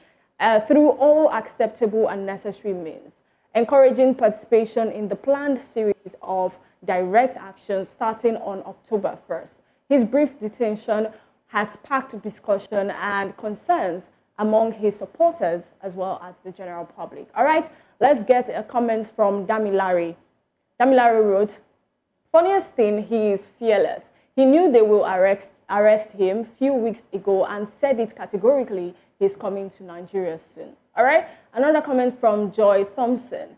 through all acceptable and necessary means, encouraging participation in the planned series of direct actions starting on October 1st. His brief detention has sparked discussion and concerns among his supporters as well as the general public. All right, let's get a comment from Damilare. Damilare wrote, funniest thing, he is fearless. He knew they will arrest him few weeks ago and said it categorically, he's coming to Nigeria soon. All right, another comment from Joy Thompson.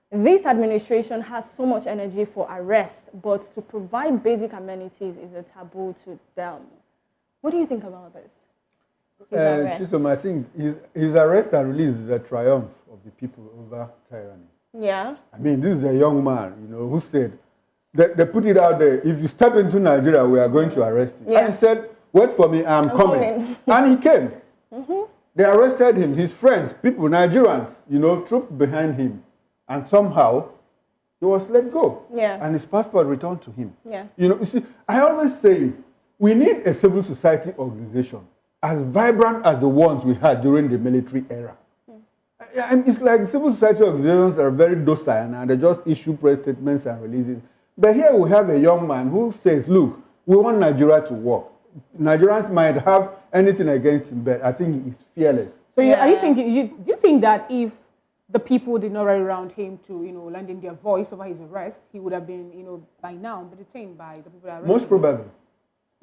This administration has so much energy for arrest, but to provide basic amenities is a taboo to them. What do you think about this? Chisom, I think his arrest and release is a triumph of the people over tyranny. Yeah. I mean, this is a young man, who said, they put it out there, if you step into Nigeria, we are going to arrest you. Yes. And he said, wait for me, I'm coming. And he came. Mm-hmm. They arrested him, his friends, people, Nigerians, trooped behind him. And somehow, he was let go. Yes. And his passport returned to him. Yes. You see, I always say, we need a civil society organization as vibrant as the ones we had during the military era. And it's like civil society organizations are very docile and they just issue press statements and releases. But here we have a young man who says, look, we want Nigeria to work. Nigerians might have anything against him, but I think he's fearless. So are you thinking, do you think that if the people did not rally around him to, lend in their voice over his arrest, he would have been, by now detained by the people that arrested him? Most probably.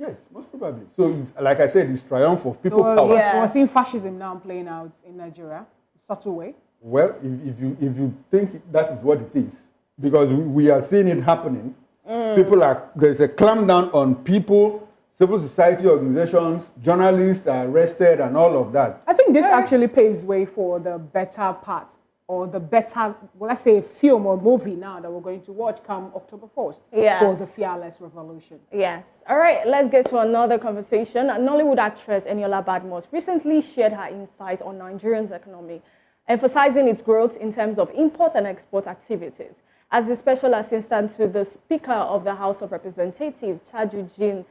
Yes, most probably. So, like I said, it's triumph of people power. Yes. We're seeing fascism now playing out in Nigeria, subtle way. Well, if you think that is what it is, because we are seeing it happening, there's a clampdown on people, civil society organizations, journalists are arrested and all of that. I think this actually paves way for the better part, or the better, let's say, film or movie now that we're going to watch come October 1st for the Fearless Revolution. Yes. All right, let's get to another conversation. Nollywood actress Eniola Badmus recently shared her insight on Nigeria's economy, emphasizing its growth in terms of import and export activities. As the special assistant to the Speaker of the House of Representatives, Tajuddin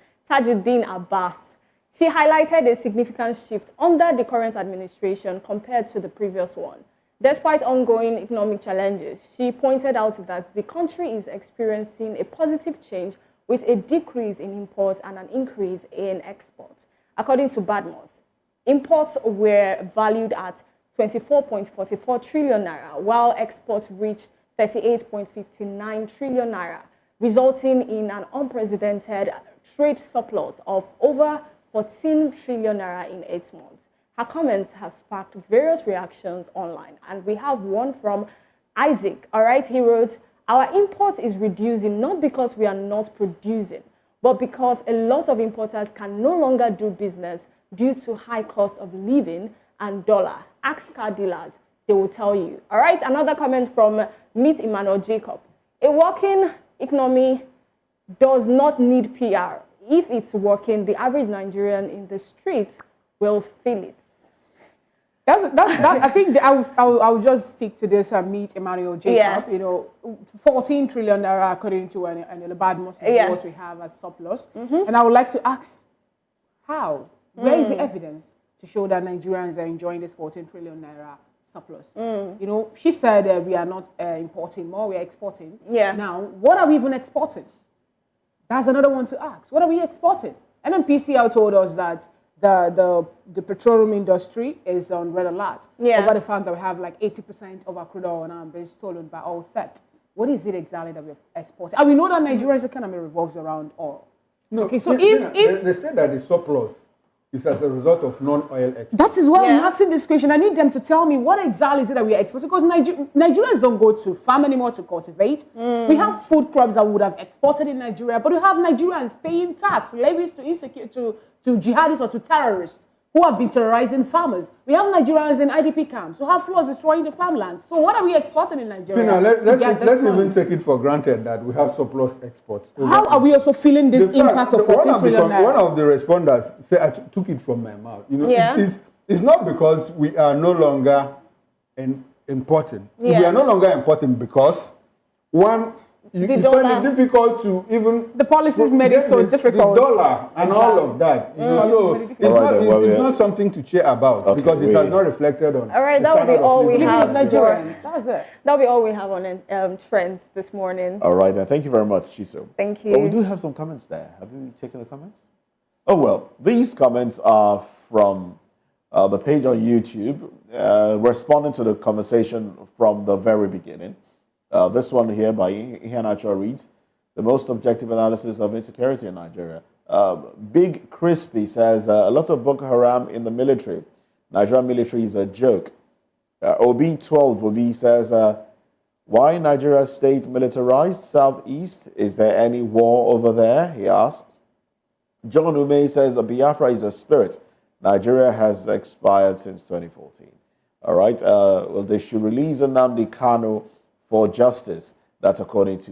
Abbas, she highlighted a significant shift under the current administration compared to the previous one. Despite ongoing economic challenges, she pointed out that the country is experiencing a positive change with a decrease in imports and an increase in exports. According to Badmos, imports were valued at 24.44 trillion naira, while exports reached 38.59 trillion naira, resulting in an unprecedented trade surplus of over 14 trillion naira in 8 months. Her comments have sparked various reactions online, and we have one from Isaac. All right, he wrote, "Our import is reducing not because we are not producing, but because a lot of importers can no longer do business due to high cost of living and dollar. Ask car dealers, they will tell you." All right, another comment from Meet Emmanuel Jacob. "A working economy does not need PR. If it's working, the average Nigerian in the street will feel it." I think I'll just stick to this Meet Emmanuel Jacob. Yes. You know, 14 trillion naira according to an Badmos is what we have as surplus. And I would like to ask, how? Where is the evidence to show that Nigerians are enjoying this 14 trillion naira surplus? You know, she said we are not importing more, we are exporting. Yes. Now, what are we even exporting? That's another one to ask. What are we exporting? NNPCL told us that the petroleum industry is on red alert over the fact that we have like 80% of our crude oil now being stolen by oil theft. What is it exactly that we're exporting? And we know that Nigeria's economy revolves around oil. No, okay, so if they say that the surplus is as a result of non-oil exports. That is why I'm asking this question. I need them to tell me what exactly is it that we are exporting, because Nigerians don't go to farm anymore to cultivate. We have food crops that would have exported in Nigeria, but we have Nigerians paying tax, levies to jihadists or to terrorists who have been terrorizing farmers. We have Nigerians in IDP camps who have floods destroying the farmlands. So what are we exporting in Nigeria? Fina, let's even take it for granted that we have surplus exports. How are we also feeling this impact of 14 trillion naira? One of the responders said, I took it from my mouth. You know, it's not because we are no longer importing. We are no longer importing because, one, you find it difficult to even... The policies made it so difficult. The dollar and all of that. You know, so it's not something to cheer about because it has not reflected on... All right, that will be all we have. Nigerians. That's it. That'll be all we have on Trends this morning. All right, then. Thank you very much, Chiso. Thank you. But we do have some comments there. Have you taken the comments? Oh, well, these comments are from the page on YouTube, responding to the conversation from the very beginning. This one here by Ihanacho reads, "The most objective analysis of insecurity in Nigeria." Big Crispy says, "A lot of Boko Haram in the military. Nigerian military is a joke." OB12 Obi says, "Why Nigeria state militarized southeast? Is there any war over there?" he asks. John Ume says, "Biafra is a spirit. Nigeria has expired since 2014. All right. Well, they should release Nnamdi Kanu for justice. That's according to